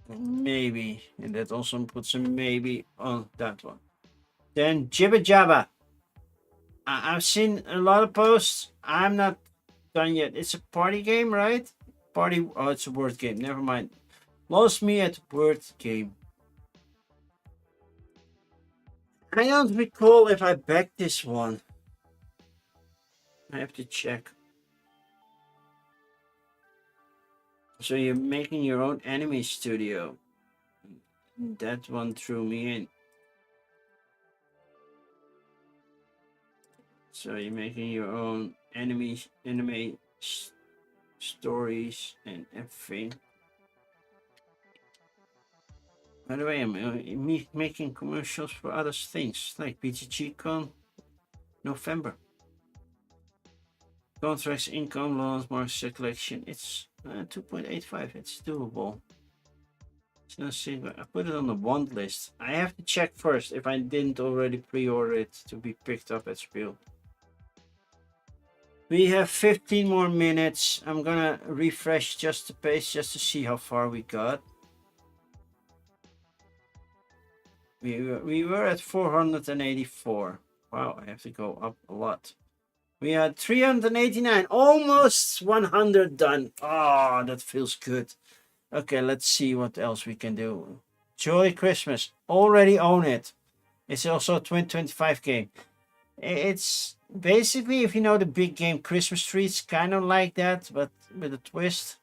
Maybe, and that also puts a maybe on that one. Then Jibba Jabba. I've seen a lot of posts. I'm not done yet. It's a party game, right? Party. Oh, it's a word game. Never mind. Lost me at word game. I don't recall if I backed this one. I have to check. So you're making your own anime studio. That one threw me in. So you're making your own anime stories and everything. By the way, I'm making commercials for other things like BGG-Con, November. Contracts, income, loans, market collection. It's 2.85. It's doable. Let's see. I put it on the want list. I have to check first if I didn't already pre-order it to be picked up at Spiel. We have 15 more minutes. I'm gonna refresh just the page just to see how far we got. We were at 484. Wow, I have to go up a lot. We had 389, almost 100 done. Oh, that feels good. Okay, let's see what else we can do. Jolly Christmas, already own it. It's also a 2025 game. It's basically, if you know the big game Christmas Tree, it's kind of like that, but with a twist.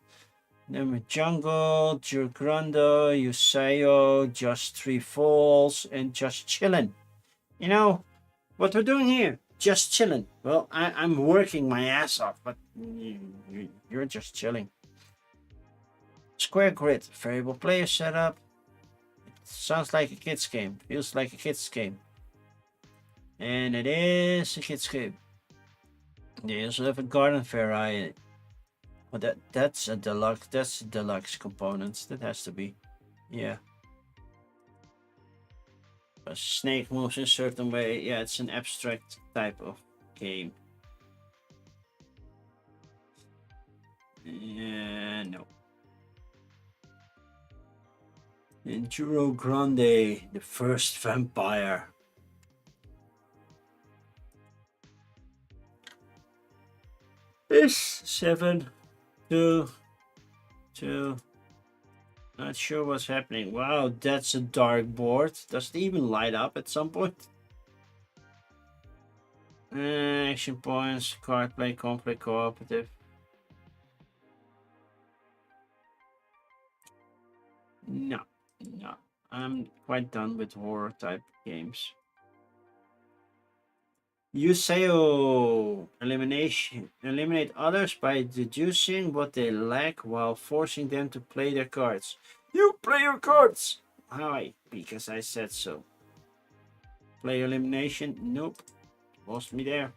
Then with Jungle, Jurgrunda, Yuseo, Just Three Falls, and Just Chillin'. You know, what we're doing here, just chilling. Well, I'm working my ass off, but you're just chilling. Square Grid, variable player setup. It sounds like a kid's game, feels like a kid's game. And it is a kid's game. They also have a garden variety. Oh, that's a deluxe. That's a deluxe component. That has to be. Yeah. A snake moves in a certain way. Yeah, it's an abstract type of game. Yeah, no. Enduro Grande, the first vampire. Is 7, 2, 2. Not sure what's happening. Wow, that's a dark board. Does it even light up at some point? Action points, card play, conflict, cooperative. No. I'm quite done with horror type games. Yuseo elimination. Eliminate others by deducing what they lack while forcing them to play their cards. You play your cards! Why? Because I said so. Play elimination? Nope. Lost me there.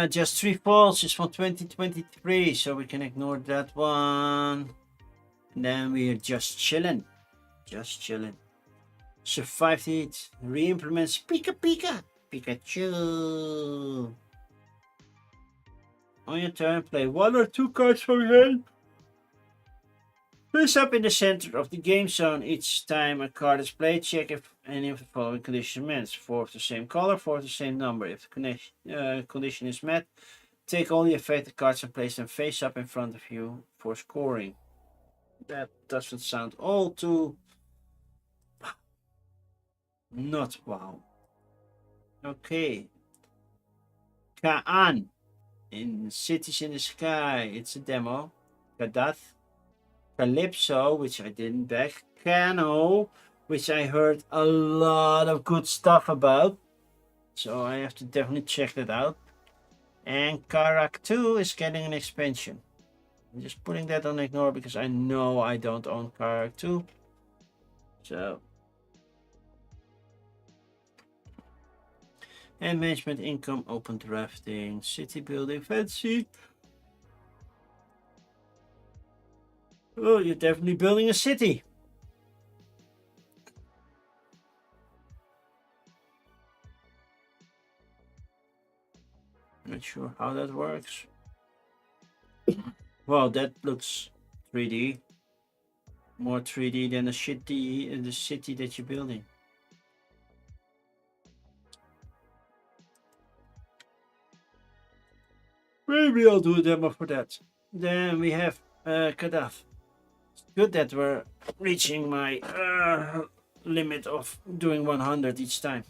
Just Three Falls is from 2023, so we can ignore that one. And then we're just chilling. Just chilling. Survived it. Re-implements Pika Pika. Pikachu. On your turn, play 1 or 2 cards from your hand. Place up in the center of the game zone. Each time a card is played, check if any of the following conditions met. 4 of the same color, 4 of the same number. If the condition is met, take all the affected cards and place them face up in front of you for scoring. That doesn't sound all too... Not wow. Okay. Kaan. in Cities in the Sky, it's a demo. Kadath, Calypso, which I didn't back. Cano, which I heard a lot of good stuff about. So I have to definitely check that out. And Karak 2 is getting an expansion. I'm just putting that on ignore because I know I don't own Karak 2. So. And management income, open drafting, city building, fancy. Oh, you're definitely building a city. Not sure how that works. Well, that looks 3D. More 3D than the city that you're building. Maybe I'll do a demo for that. Then we have Kadaf. It's good that we're reaching my limit of doing 100 each time.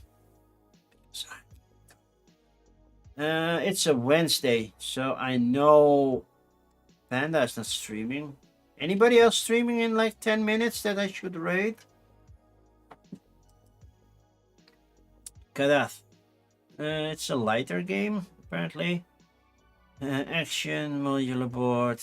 It's a Wednesday, so I know Panda is not streaming. Anybody else streaming in like 10 minutes that I should raid? Kadath. It's a lighter game, apparently. Action, modular board.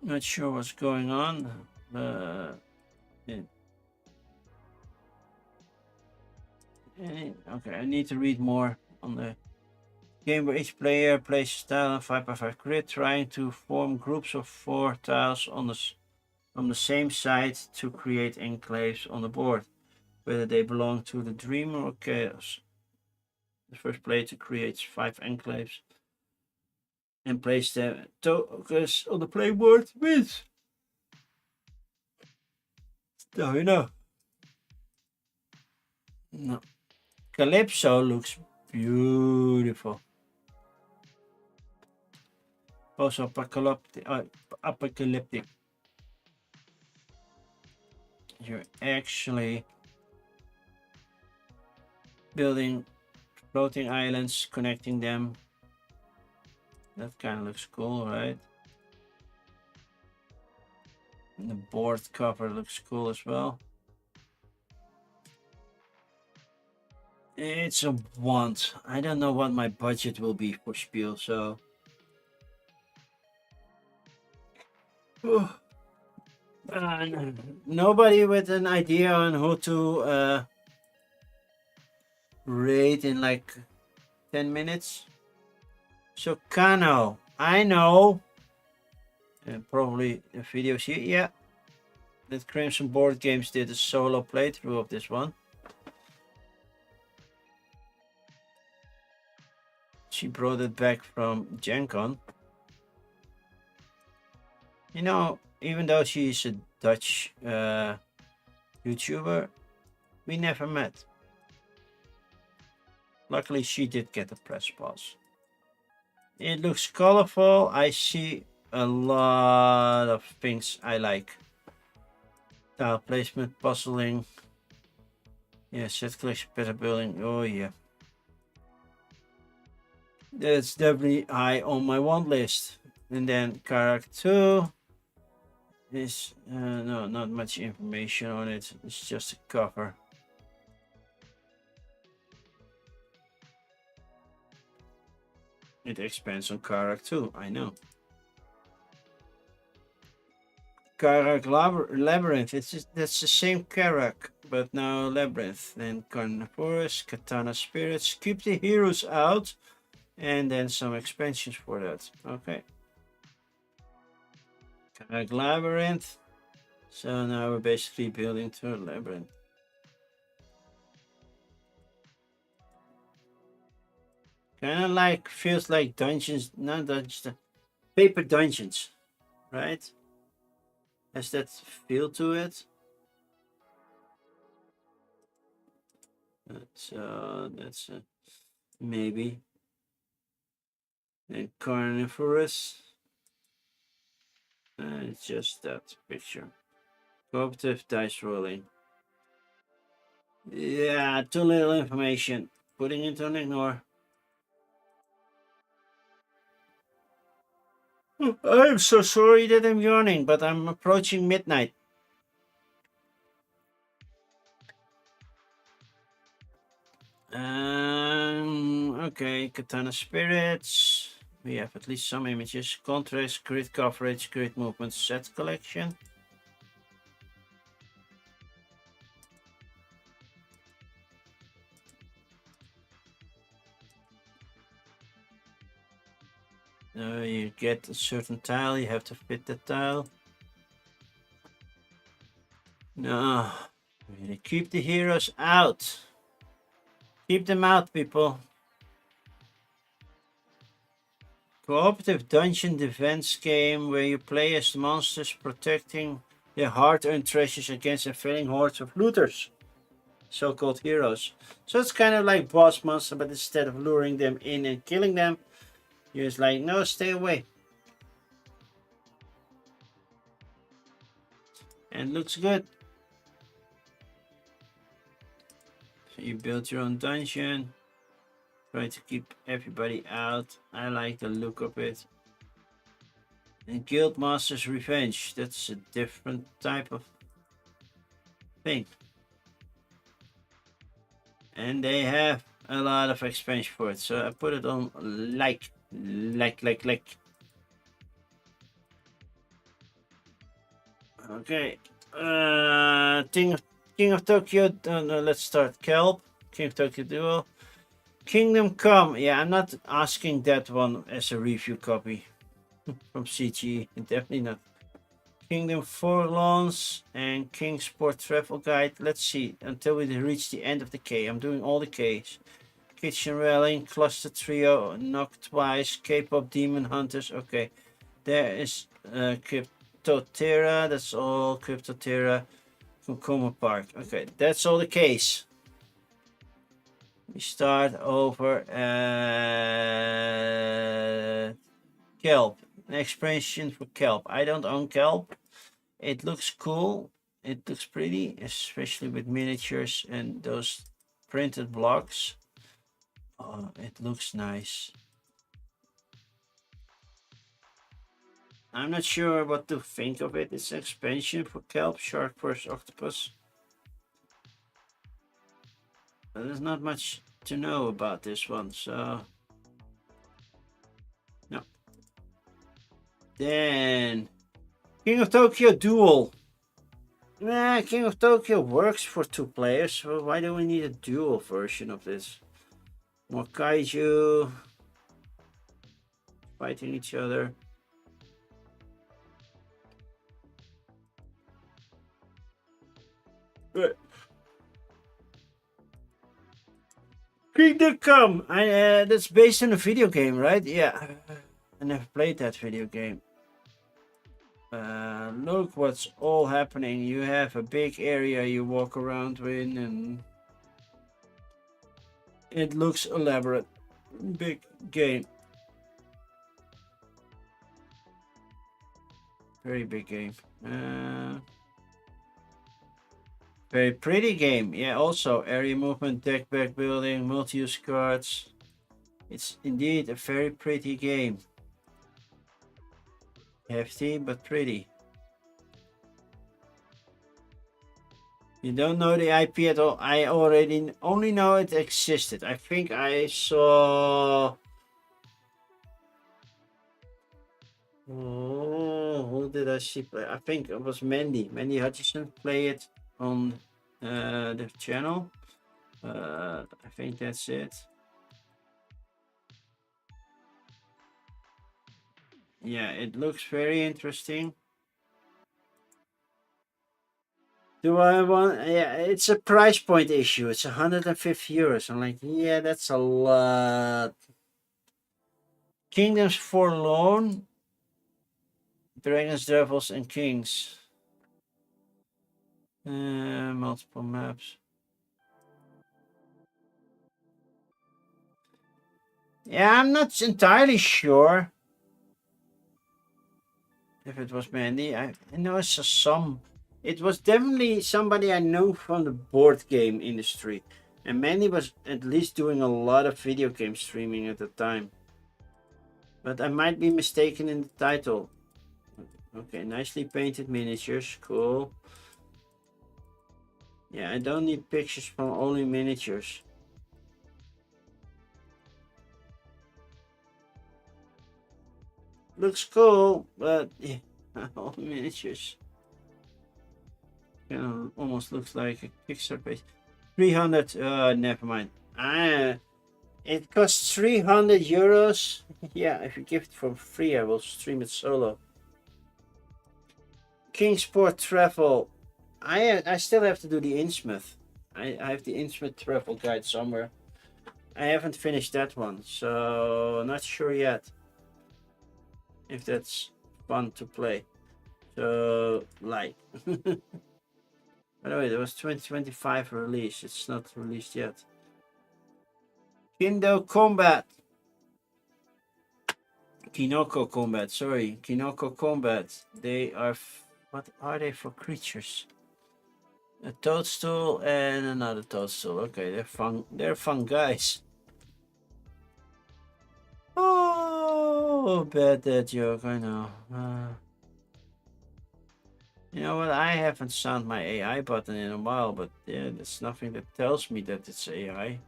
Not sure what's going on. Okay, I need to read more on the game where each player plays a tile on 5x5 grid, trying to form groups of 4 tiles on the same side to create enclaves on the board, whether they belong to the dream or chaos. The first player to create 5 enclaves and place them tokens on the playboard wins. Now you know. No. Calypso looks beautiful. Also apocalyptic. You're actually building floating islands, connecting them. That kind of looks cool, right? And the board cover looks cool as well. It's a want. I don't know what my budget will be for Spiel, so. Nobody with an idea on who to rate in like 10 minutes. So Kano, I know. And probably the video here, yeah. That Crimson Board Games did a solo playthrough of this one. She brought it back from Gen Con. You know, even though she's a Dutch YouTuber, we never met. Luckily, she did get a press pass. It looks colorful. I see a lot of things I like. Tile placement, puzzling. Yeah, set collection, better building. Oh yeah. That's definitely high on my want list. And then character 2 is no, not much information on it. It's just a cover. It expands on Karak 2, I know. Karak Labyrinth, that's the same Karak, but now Labyrinth. Then Carnivorous, Katana Spirits, keep the heroes out, and then some expansions for that. Okay. Karak Labyrinth. So now we're basically building to a labyrinth. Kind of like, feels like dungeons, not dungeons, paper dungeons, right? Has that feel to it? That's a maybe. And Carnivorous. It's just that picture. Cooperative dice rolling. Yeah, too little information. Putting it on ignore. I'm so sorry that I'm yawning, but I'm approaching midnight. Okay, Katana Spirits. We have at least some images. Contrast, grid coverage, grid movement, set collection. You get a certain tile, you have to fit the tile. No, really keep the heroes out. Keep them out, people. Cooperative dungeon defense game where you play as monsters protecting their hard-earned treasures against invading hordes of looters, so-called heroes. So it's kind of like boss monster, but instead of luring them in and killing them, you're just like, no, stay away. And looks good. So you build your own dungeon. Try to keep everybody out. I like the look of it. And Guildmaster's Revenge. That's a different type of thing. And they have a lot of expansion for it. So I put it on like. Okay. King of Tokyo. No, let's start. Kelp. King of Tokyo Duo. Kingdom Come. Yeah, I'm not asking that one as a review copy from CG. Definitely not. Kingdom Forlorns and Kingsport Travel Guide. Let's see until we reach the end of the K. I'm doing all the Ks. Kitchen Railing, Cluster Trio, Knock Twice, K-pop Demon Hunters. Okay, there is Cryptoterra. That's all Cryptoterra. Concoma Park. Okay, that's all the Ks. We start over Kelp. An expansion for Kelp. I don't own Kelp. It looks cool. It looks pretty, especially with miniatures and those printed blocks. Oh, it looks nice. I'm not sure what to think of it. It's an expansion for Kelp, Shark vs. Octopus. But there's not much to know about this one, so... No. Then... King of Tokyo Duel. Nah, King of Tokyo works for 2 players, so why do we need a dual version of this? More kaiju fighting each other. Right. Kingdom Come. That's based on a video game, right? Yeah, I never played that video game. Look what's all happening. You have a big area you walk around in, and it looks elaborate. Big game. Very big game. Very pretty game. Yeah, also area movement, deck back building, multi-use cards. It's indeed a very pretty game. Hefty, but pretty. You don't know the IP at all. I already only know it existed. I think I saw... Oh, who did I see play? I think it was Mandy. Mandy Hutchison play it on the channel. I think that's it. Yeah, it looks very interesting. Do I want? Yeah, it's a price point issue. It's 150 euros. I'm like, yeah, that's a lot. Kingdoms Forlorn, Dragons, Devils, and Kings. Multiple maps. Yeah, I'm not entirely sure if it was Mandy. I know it's some It was definitely somebody I know from the board game industry. And Manny was at least doing a lot of video game streaming at the time. But I might be mistaken in the title. Okay, nicely painted miniatures. Cool. Yeah, I don't need pictures from only miniatures. Looks cool, but yeah, only miniatures. Almost looks like a Kickstarter page. 300, never mind. It costs 300 euros. Yeah, if you give it for free, I will stream it solo. Kingsport Travel. I still have to do the Innsmouth. I have the Innsmouth travel guide somewhere. I haven't finished that one, so not sure yet if that's fun to play. So, like. By the way, there was 2025 release. It's not released yet. Kindo Combat. Kinoko Combat, sorry. Kinoko Combat. They are... What are they for creatures? A toadstool and another toadstool. Okay, they're fun. They're fun guys. Oh, bad that joke, I know. You know what? I haven't sound my AI button in a while, but yeah, there's nothing that tells me that it's AI.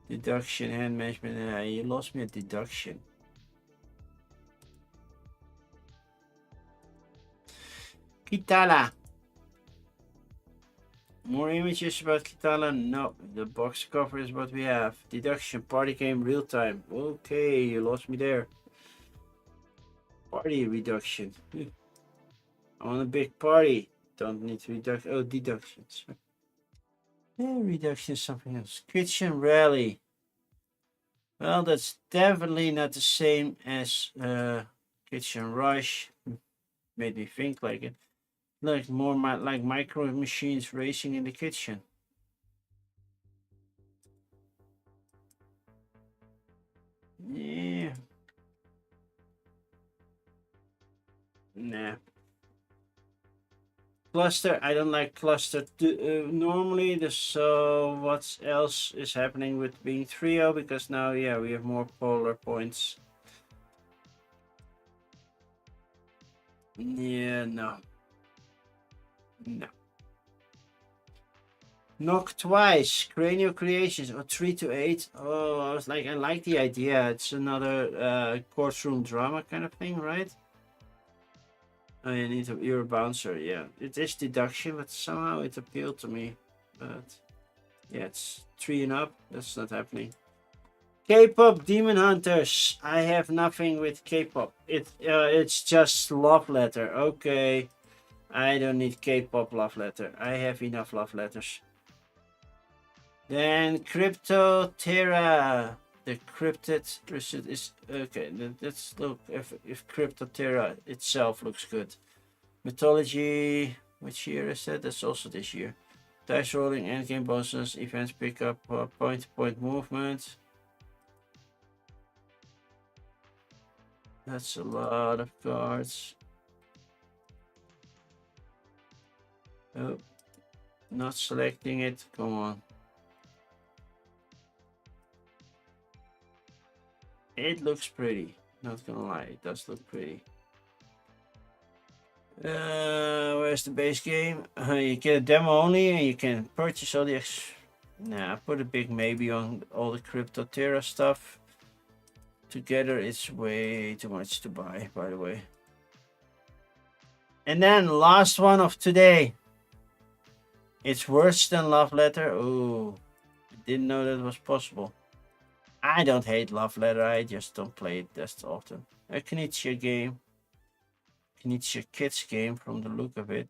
Deduction, hand management. You lost me at deduction. Kitala. More images about Kitala? No. The box cover is what we have. Deduction, party game, real time. Okay, you lost me there. Party reduction. I want a big party. Don't need to reduct. Oh, deductions. Yeah, reduction is something else. Kitchen rally. Well, that's definitely not the same as Kitchen Rush. Made me think like it. Like more like micro machines racing in the kitchen. Yeah. Nah. Cluster. I don't like cluster. Normally, so what else is happening with being trio? Because now, yeah, we have more polar points. Yeah, no. No. Knock twice. Cranial creations. Or 3 to 8. Oh, I was like, I like the idea. It's another courtroom drama kind of thing, right? Oh, you need to, you're a bouncer, yeah. It is deduction, but somehow it appealed to me. But yeah, it's 3 and up. That's not happening. K-pop Demon Hunters. I have nothing with K-pop. It's just love letter. Okay. I don't need K-pop love letter. I have enough love letters. Then Crypto Terra. The cryptid is okay. Let's look if Crypto Terra itself looks good. Mythology, which year is that? That's also this year. Dice rolling, endgame bonuses, events pickup, point-to-point movement. That's a lot of cards. Oh, not selecting it. Come on. It looks pretty. Not gonna lie, it does look pretty. Where's the base game? You get a demo only, and you can purchase all the. Nah, put a big maybe on all the Crypto Terra stuff. Together, it's way too much to buy. By the way. And then last one of today. It's worse than Love Letter. Ooh, didn't know that was possible. I don't hate Love Letter. I just don't play it that often. A Knizia game. Knizia Kids game from the look of it.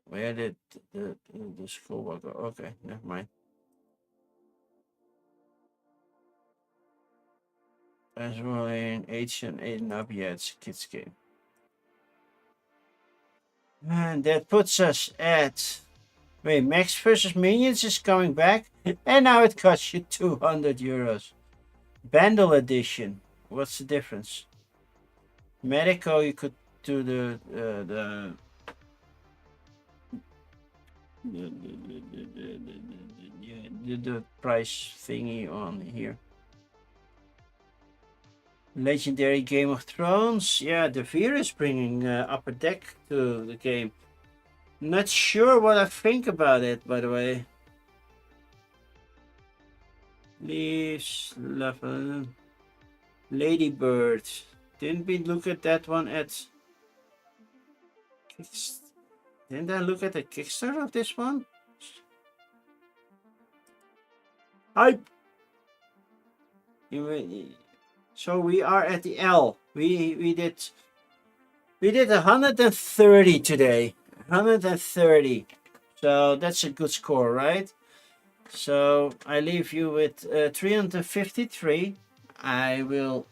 Where did the school go? Okay, never mind. As well in H and 8 and up, yeah, it's a kids game. And that puts us at... Wait, Max versus Minions is coming back? And now it costs you 200 euros. Bundle edition. What's the difference? Medico, you could do the price thingy on here. Legendary Game of Thrones. Yeah, the Veer is bringing Upper Deck to the game. Not sure what I think about it, by the way. Leaves, level, Ladybird. Didn't we look at that one at Didn't I look at the Kickstarter of this one? So we are at the L. We did 130 today. 130. So that's a good score, right? So I leave you with 353. I will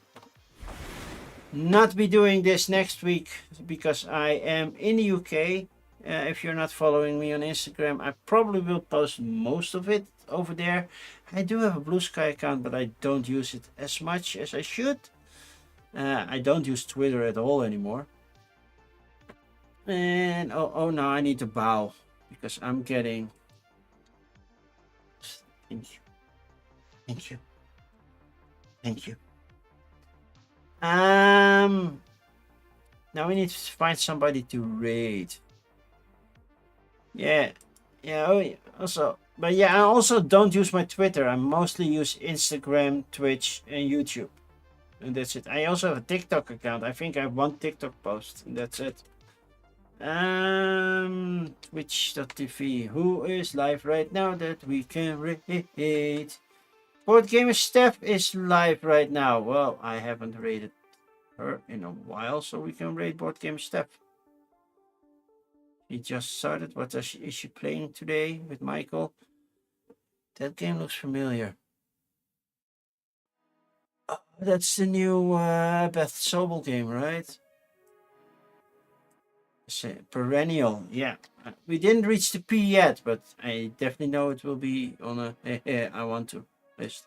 not be doing this next week because I am in the UK. If you're not following me on Instagram, I probably will post most of it over there. I do have a Blue Sky account, but I don't use it as much as I should. I don't use Twitter at all anymore. And oh no, I need to bow because I'm getting. Thank you. Thank you. Thank you. Now we need to find somebody to raid. Yeah. Also, but yeah, I also don't use my Twitter. I mostly use Instagram, Twitch, and YouTube, and that's it. I also have a TikTok account. I think I have one TikTok post, and that's it. Twitch.tv. Who is live right now that we can raid? Board Gamer Steph is live right now. Well, I haven't raided her in a while, so we can raid Board Gamer Steph. He just started. What is she playing today with Michael? That game looks familiar. Oh, that's the new Beth Sobel game, right? Perennial, yeah. We didn't reach the P yet, but I definitely know it will be on a I want to list.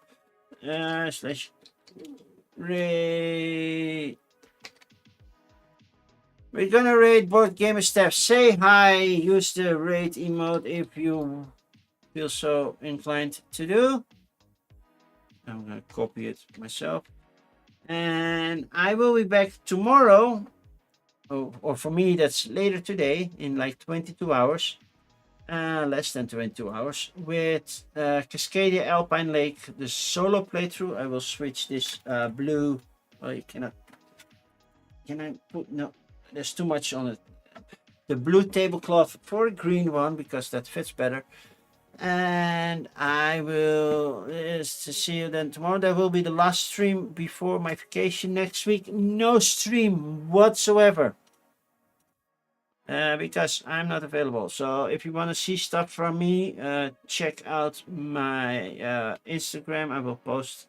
Slash raid. We're gonna raid Board Gamer Steph. Say hi. Use the raid emote if you feel so inclined to do. I'm gonna copy it myself. And I will be back tomorrow. Or for me, that's later today in like 22 hours. Less than 22 hours. With Cascadia Alpine Lake, the solo playthrough. I will switch this blue. Oh, you cannot. Can I put. No. There's too much on it. The blue tablecloth for a green one because that fits better. And I will see you then tomorrow. That will be the last stream before my vacation next week. No stream whatsoever because I'm not available. So if you want to see stuff from me, check out my Instagram. I will post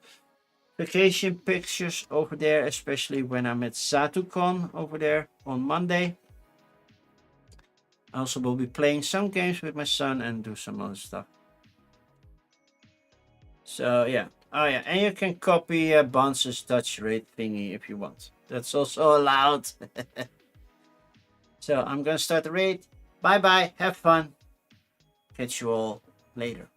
vacation pictures over there, especially when I'm at SatuCon over there on Monday. I also will be playing some games with my son and do some other stuff. So yeah. Oh yeah, and you can copy Bonce's Dutch raid thingy if you want. That's also allowed. So I'm gonna start the raid. Bye bye, have fun. Catch you all later.